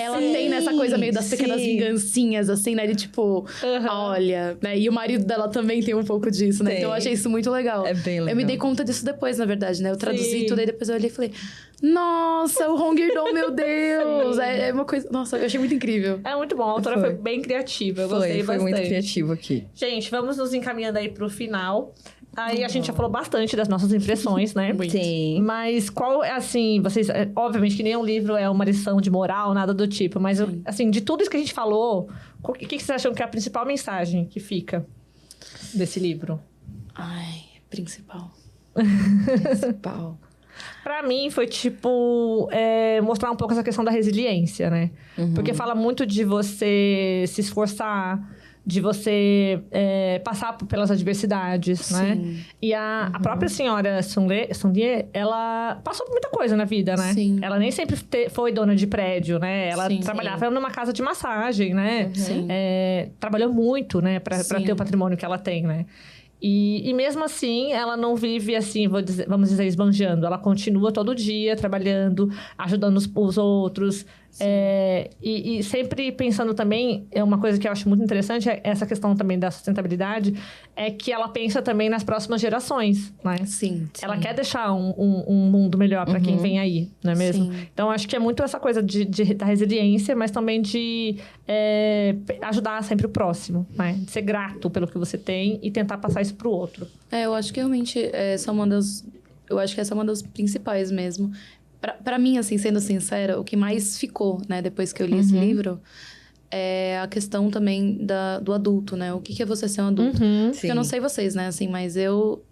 Ela ela tem nessa coisa meio das pequenas sim. vingancinhas, assim, né? De tipo, olha, né? E o marido dela também tem um pouco disso, né? Tem. Então eu achei isso muito legal. É bem legal. Eu me dei conta disso depois, na verdade, né? Eu traduzi Sim. tudo, aí depois eu olhei e falei... Nossa, o Hong Yerdong, meu Deus! É uma coisa... Nossa, eu achei muito incrível. É muito bom, a autora foi bem criativa, eu gostei Foi bastante. muito criativo aqui. Gente, vamos nos encaminhando aí pro final. Aí a gente já falou bastante das nossas impressões, né? Sim. Mas qual é, assim, vocês... Obviamente que nenhum livro é uma lição de moral, nada do tipo. Mas, assim, de tudo isso que a gente falou, o que vocês acham que é a principal mensagem que fica desse livro? Ai, principal. Principal. Pra mim, foi, tipo, mostrar um pouco essa questão da resiliência, né? Porque fala muito de você se esforçar, de você passar pelas adversidades, né? E a própria senhora Sun Lie, ela passou por muita coisa na vida, né? Sim. Ela nem sempre foi dona de prédio, né? Ela Sim. trabalhava numa casa de massagem, né? Sim. Trabalhou muito, né? Pra ter o patrimônio que ela tem, né? E mesmo assim, ela não vive assim, vamos dizer, esbanjando. Ela continua todo dia trabalhando, ajudando os outros. E sempre pensando também, uma coisa que eu acho muito interessante, é essa questão também da sustentabilidade, é que ela pensa também nas próximas gerações, né? Sim. Ela quer deixar um mundo melhor para quem vem aí, não é mesmo? Sim. Então, acho que é muito essa coisa da resiliência, mas também de ajudar sempre o próximo, né? De ser grato pelo que você tem e tentar passar isso pro outro. Eu acho que realmente essa é uma das... Eu acho que essa é uma das principais mesmo. Pra mim, assim, sendo sincera, o que mais ficou, né? Depois que eu li esse livro... É a questão também do adulto, né? O que é você ser um adulto? Porque eu não sei vocês, né? Assim, mas eu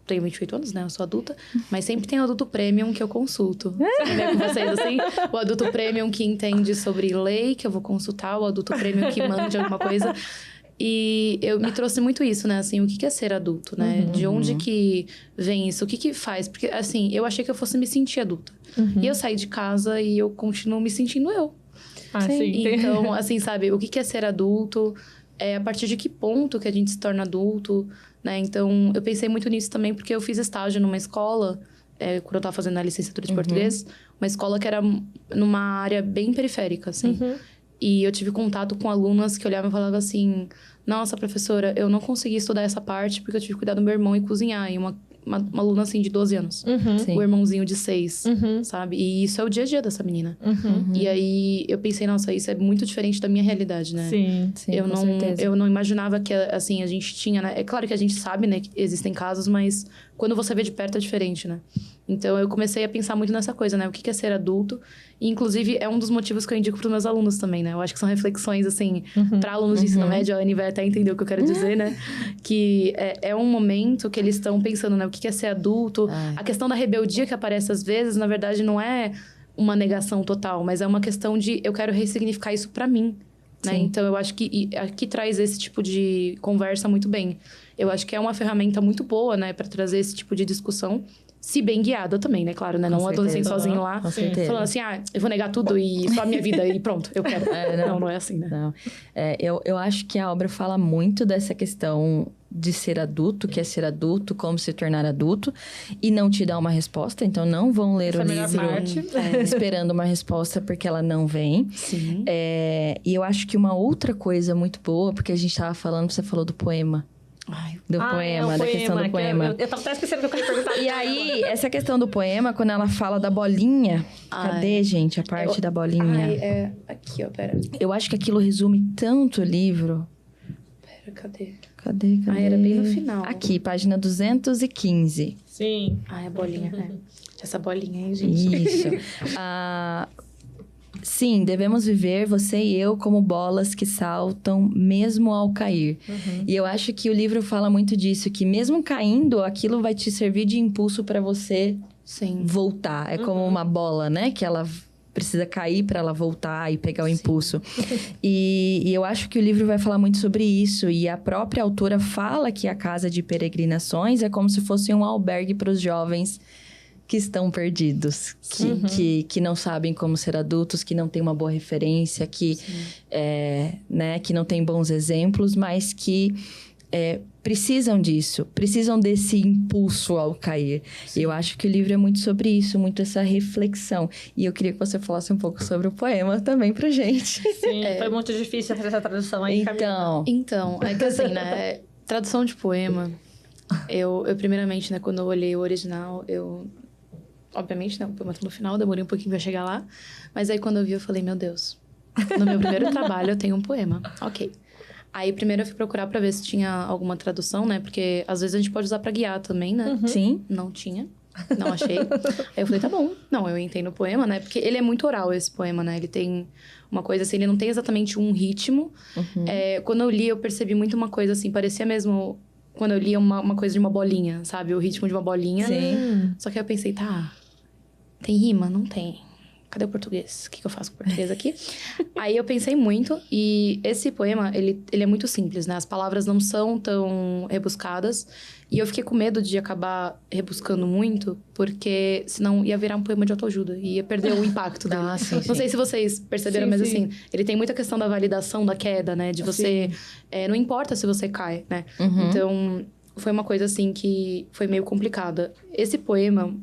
tenho 28 anos, né? Eu sou adulta. Mas sempre tem o adulto premium que eu consulto. Né? Com vocês, assim. O adulto premium que entende sobre lei, que eu vou consultar. O adulto premium que mande alguma coisa. E me trouxe muito isso, né? Assim, o que é ser adulto, né? De onde que vem isso? O que faz? Porque, assim, eu achei que eu fosse me sentir adulta. E eu saí de casa e eu continuo me sentindo eu. Sim. Então, assim, sabe? O que é ser adulto? A partir de que ponto que a gente se torna adulto, né? Então, eu pensei muito nisso também, porque eu fiz estágio numa escola, quando eu tava fazendo a licenciatura de português, uma escola que era numa área bem periférica, assim. E eu tive contato com alunas que olhavam e falavam assim... Nossa, professora, eu não consegui estudar essa parte porque eu tive que cuidar do meu irmão e cozinhar. E uma aluna, assim, de 12 anos. O irmãozinho de 6, sabe? E isso é o dia a dia dessa menina. E aí, eu pensei, nossa, isso é muito diferente da minha realidade, né? Sim, com certeza. Eu não imaginava que, assim, a gente tinha, né? É claro que a gente sabe, né, que existem casos, mas quando você vê de perto é diferente, né? Então, eu comecei a pensar muito nessa coisa, né? O que é ser adulto? E, inclusive, é um dos motivos que eu indico para os meus alunos também, né? Eu acho que são reflexões, assim, para alunos de ensino médio, a Anne vai até entender o que eu quero dizer, né? Que é um momento que eles estão pensando, né? O que é ser adulto? A questão da rebeldia que aparece às vezes, na verdade, não é uma negação total, mas é uma questão de eu quero ressignificar isso para mim, né? Então, eu acho que aqui traz esse tipo de conversa muito bem. Eu acho que é uma ferramenta muito boa, né? Para trazer esse tipo de discussão. Se bem guiada também, né? Claro, né? Não um adolescente sozinho lá, falando assim, eu vou negar tudo e só a minha vida e pronto, eu quero. Não é assim, né? Não. Eu acho que a obra fala muito dessa questão de ser adulto, que é ser adulto, como se tornar adulto, e não te dá uma resposta. Então, não vão ler o livro esperando uma resposta, porque ela não vem. Sim. E eu acho que uma outra coisa muito boa, porque a gente estava falando, você falou do poema. Da questão do poema. Eu tava até esquecendo que eu queria perguntar. E aí, essa questão do poema, quando ela fala da bolinha... Cadê, gente, a parte da bolinha? Aqui, ó, pera. Eu acho que aquilo resume tanto o livro. Pera, cadê? Cadê? Era bem no final. Aqui, página 215. Sim. A bolinha, Essa bolinha aí, gente. Isso. Sim, devemos viver, você e eu, como bolas que saltam mesmo ao cair. E eu acho que o livro fala muito disso, que mesmo caindo, aquilo vai te servir de impulso para você voltar. É como uma bola, né? Que ela precisa cair para ela voltar e pegar o impulso. E eu acho que o livro vai falar muito sobre isso. E a própria autora fala que a casa de peregrinações é como se fosse um albergue para os jovens que estão perdidos, que não sabem como ser adultos, que não têm uma boa referência, que não têm bons exemplos, mas que precisam disso, precisam desse impulso ao cair. E eu acho que o livro é muito sobre isso, muito essa reflexão. E eu queria que você falasse um pouco sobre o poema também pra gente. Sim, foi muito difícil fazer essa tradução aí, Camila. Então, é que assim, né? Tradução de poema, eu primeiramente, né, quando eu olhei o original, obviamente, né, o poema tá no final, demorei um pouquinho pra chegar lá. Mas aí quando eu vi, eu falei, meu Deus, no meu primeiro trabalho eu tenho um poema. Ok. Aí, primeiro eu fui procurar pra ver se tinha alguma tradução, né? Porque, às vezes, a gente pode usar pra guiar também, né? Sim. Não tinha. Não achei. Aí eu falei, tá bom. Não, eu entendo o poema, né? Porque ele é muito oral, esse poema, né? Ele tem uma coisa assim, ele não tem exatamente um ritmo. Quando eu li, eu percebi muito uma coisa assim, parecia mesmo... Quando eu li uma coisa de uma bolinha, sabe? O ritmo de uma bolinha. Sim. Só que aí eu pensei, tá... Tem rima? Não tem. Cadê o português? O que eu faço com o português aqui? Aí eu pensei muito, e esse poema, ele é muito simples, né? As palavras não são tão rebuscadas, e eu fiquei com medo de acabar rebuscando muito, porque senão ia virar um poema de autoajuda, e ia perder o impacto dele. Sim, não sei se vocês perceberam, mas assim, ele tem muita questão da validação da queda, né? De você... não importa se você cai, né? Então, foi uma coisa assim que foi meio complicada. Esse poema...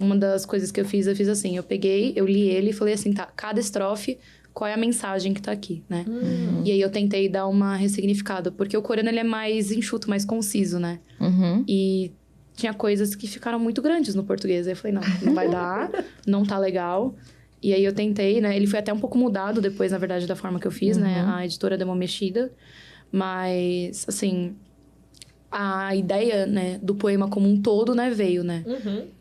Uma das coisas que eu fiz assim, eu li ele e falei assim, tá, cada estrofe, qual é a mensagem que tá aqui, né? E aí eu tentei dar uma ressignificada, porque o coreano, ele é mais enxuto, mais conciso, né? E tinha coisas que ficaram muito grandes no português. Aí eu falei, não vai dar, não tá legal. E aí eu tentei, né? Ele foi até um pouco mudado depois, na verdade, da forma que eu fiz, né? A editora deu uma mexida. Mas, assim... A ideia, né, do poema como um todo, né, veio, né?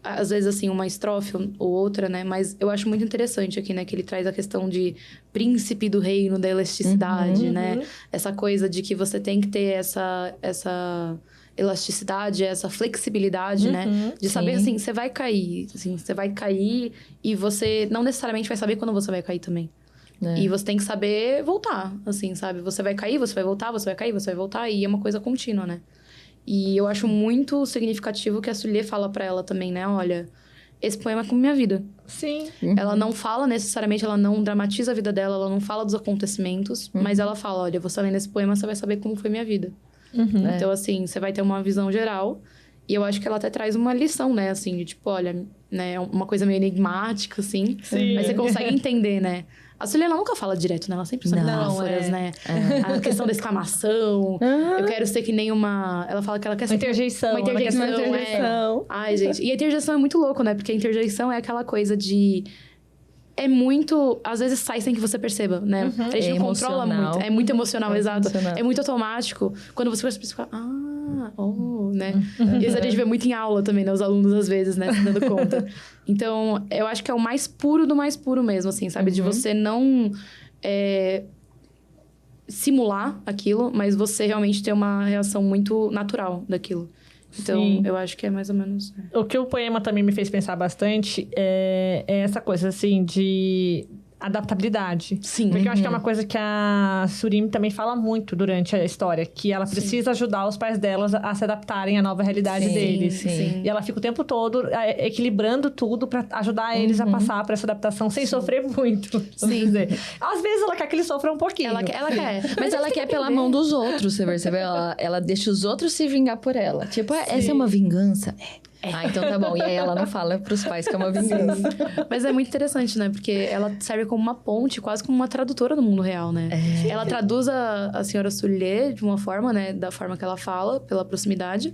Às vezes, assim, uma estrofe ou outra, né? Mas eu acho muito interessante aqui, né? Que ele traz a questão de príncipe do reino da elasticidade, né? Essa coisa de que você tem que ter essa elasticidade, essa flexibilidade, né? De saber, assim, você vai cair. Assim, você vai cair e você não necessariamente vai saber quando você vai cair também. E você tem que saber voltar, assim, sabe? Você vai cair, você vai voltar, você vai cair, você vai voltar. E é uma coisa contínua, né? E eu acho muito significativo que a Sully fala pra ela também, né? Olha, esse poema é como minha vida. Sim. Ela não fala necessariamente, ela não dramatiza a vida dela, ela não fala dos acontecimentos, mas ela fala, olha, você lendo esse poema, você vai saber como foi minha vida. Então, assim, você vai ter uma visão geral. E eu acho que ela até traz uma lição, né? Assim, de tipo, olha, né? Uma coisa meio enigmática, assim. Sim. Mas você consegue entender, né? A Sully, ela nunca fala direto, né? Ela sempre usa metáforas, né? A questão da exclamação. Eu quero ser que nem uma... Ela fala que ela quer ser... Uma interjeição. Uma interjeição. Ai, gente. E a interjeição é muito louco, né? Porque a interjeição é aquela coisa de... É muito... Às vezes sai sem que você perceba, né? A gente não controla muito. É muito emocional, exato. É muito automático. Quando você fica... né? E isso a gente vê muito em aula também, né? Os alunos, às vezes, né? Se dando conta. Então, eu acho que é o mais puro do mais puro mesmo, assim, sabe? De você não... simular aquilo, mas você realmente ter uma reação muito natural daquilo. Então, eu acho que é mais ou menos... O que o poema também me fez pensar bastante é essa coisa, assim, de adaptabilidade. Sim. Porque eu acho que é uma coisa que a Surimi também fala muito durante a história, que ela precisa ajudar os pais delas a se adaptarem à nova realidade deles. Sim. E ela fica o tempo todo equilibrando tudo pra ajudar eles a passar por essa adaptação sem sofrer muito. Vamos dizer. Às vezes ela quer que eles sofram um pouquinho. Ela quer. Mas ela quer pela mão dos outros, você percebeu? Ela deixa os outros se vingar por ela. Tipo, essa é uma vingança? Então tá bom. E aí ela não fala pros pais que é uma vingança. Mas é muito interessante, né? Porque ela serve como uma ponte, quase como uma tradutora do mundo real, né? Ela traduz a senhora Sully de uma forma, né? Da forma que ela fala, pela proximidade.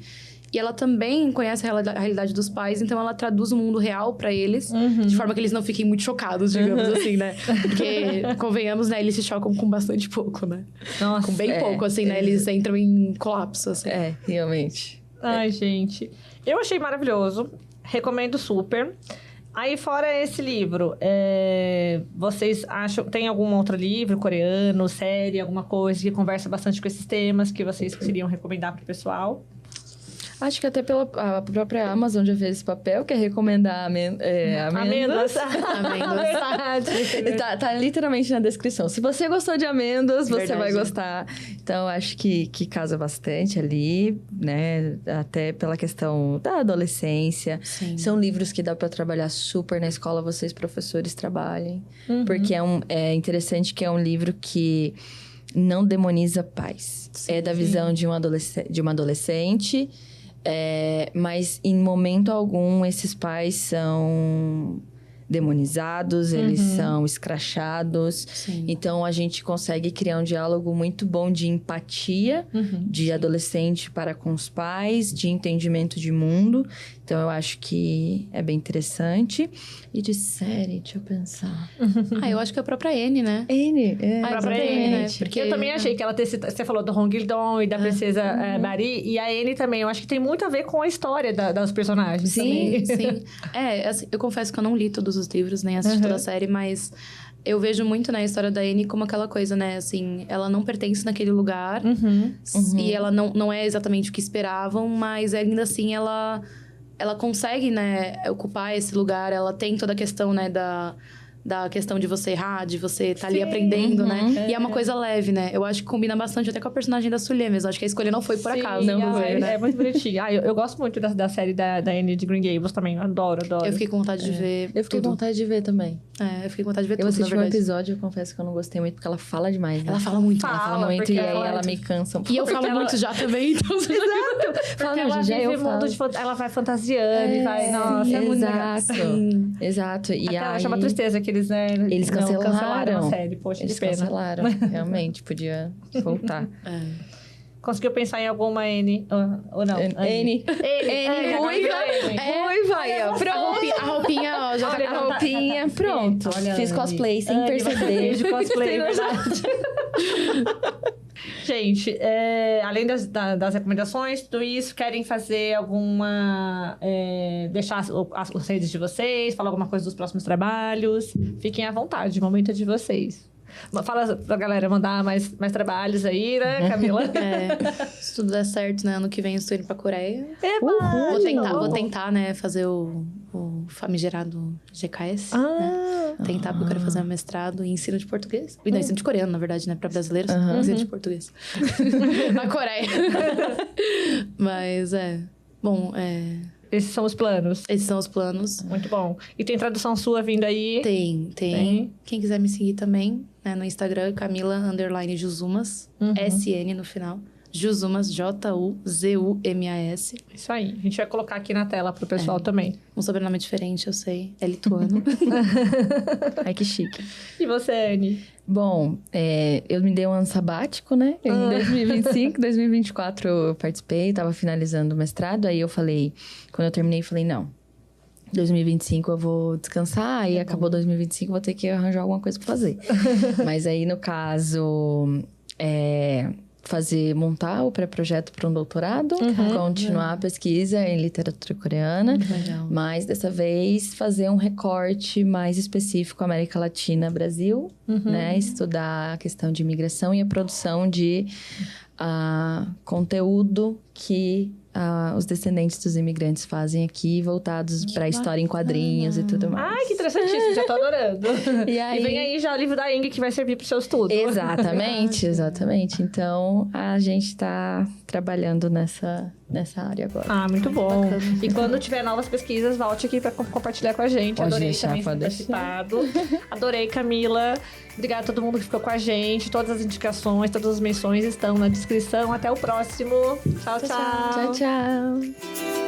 E ela também conhece a realidade dos pais, então ela traduz o mundo real pra eles, de forma que eles não fiquem muito chocados, digamos assim, né? Porque, convenhamos, né? Eles se chocam com bastante pouco, né? Nossa, com bem pouco, assim, né? Eles entram em colapso, assim. Realmente. Ai, gente. Eu achei maravilhoso. Recomendo super. Aí, fora esse livro, vocês acham... Tem algum outro livro coreano, série, alguma coisa que conversa bastante com esses temas que vocês queriam recomendar pro pessoal? Acho que até pela a própria Amazon já fez esse papel, que é recomendar amêndoas. Verdade. Tá literalmente na descrição. Se você gostou de amêndoas, você vai Verdade. gostar. Então, acho que casa bastante ali, né? Até pela questão da adolescência. Sim. São livros que dá para trabalhar super na escola, vocês, professores, trabalhem. Porque é interessante que é um livro que... não demoniza pais. É da visão de uma adolescente, mas em momento algum esses pais são demonizados, eles são escrachados. Sim. Então, a gente consegue criar um diálogo muito bom de empatia, de adolescente para com os pais, de entendimento de mundo. Então, eu acho que é bem interessante. E de série, deixa eu pensar. Eu acho que é a própria Anne, né? Anne, A própria Anne, né? Porque eu também achei que ela você falou do Hongildong e da princesa Mari, e a Anne também, eu acho que tem muito a ver com a história das personagens. Sim, também. sim. Assim, eu confesso que eu não li todos os livros, nem assisti toda a série, mas eu vejo muito, né, a história da Anne como aquela coisa, né, assim, ela não pertence naquele lugar, e ela não é exatamente o que esperavam, mas ainda assim ela consegue, né, ocupar esse lugar, ela tem toda a questão, né, da questão de você errar, de você estar ali aprendendo, né? E é uma coisa leve, né? Eu acho que combina bastante até com a personagem da Sully mesmo. Acho que a escolha não foi por acaso. não foi, né? É muito bonitinho. Eu gosto muito da série da Anne de Green Gables também. Eu adoro. Eu fiquei com vontade de ver Eu fiquei com vontade de ver também. eu fiquei com vontade de ver Eu tudo, na assisti um verdade. episódio, eu confesso que eu não gostei muito, porque ela fala demais, né? Ela fala muito. Ela fala muito porque e aí ela- ela me cansa um pouco. E eu falo muito já também, então... Fala, Ela já vive eu mundo falo. ela vai fantasiando e vai... Nossa, é muito legal. Exato. E Até aí... ela chama tristeza que eles, né? Eles não cancelaram a série. Poxa, Eles que pena. cancelaram, realmente, podia voltar. Conseguiu pensar em alguma Anne? Ou não? Anne. Ruiva aí, ó. A roupinha, ó, já Olha, tá... A roupinha, pronto. Olha, Fiz Anne. cosplay sem Anne, perceber. de cosplay, verdade. Gente, além das recomendações, tudo isso, querem fazer alguma... deixar as redes de vocês, falar alguma coisa dos próximos trabalhos? Fiquem à vontade, o momento é de vocês. Fala pra galera mandar mais trabalhos aí, né, Camila? Se tudo der certo, né? Ano que vem eu estou indo pra Coreia. Vou tentar, né? Fazer o famigerado GKS. Né? Tentar, porque eu quero fazer um mestrado em ensino de português. Não, ensino de coreano, na verdade, né? Pra brasileiros. Ensino de português. Na Coreia. Mas, Bom, Esses são os planos. esses são os planos. Muito bom. E tem tradução sua vindo aí? Tem. Quem quiser me seguir também, né? No Instagram, Camila_Juzumas. SN no final. Juzumas, Juzumas. Isso aí. A gente vai colocar aqui na tela pro pessoal também. Um sobrenome diferente, eu sei. É lituano. Ai, que chique. E você, Anne? Bom, eu me dei um ano sabático, né? Em 2025, 2024 eu participei, tava finalizando o mestrado. Aí eu falei, quando eu terminei, falei, não. 2025 eu vou descansar, aí acabou 2025, vou ter que arranjar alguma coisa pra fazer. Mas aí, no caso, montar o pré-projeto para um doutorado, continuar a pesquisa em literatura coreana, Legal. mas dessa vez fazer um recorte mais específico América Latina, Brasil, né? Estudar a questão de imigração e a produção de conteúdo que os descendentes dos imigrantes fazem aqui, voltados para a história em quadrinhos e tudo mais. Ai, que interessantíssimo. Já tô adorando. E aí- vem aí já o livro da Ing, que vai servir pro seu estudo. Exatamente. Então, a gente tá trabalhando nessa área agora. Ah, muito bom. Bacana. E quando tiver novas pesquisas, volte aqui para compartilhar com a gente. Pode Adorei deixar, também ter pode participado. Adorei, Camila. Obrigada a todo mundo que ficou com a gente. Todas as indicações, todas as menções estão na descrição. Até o próximo. Tchau, tchau. Tchau, tchau.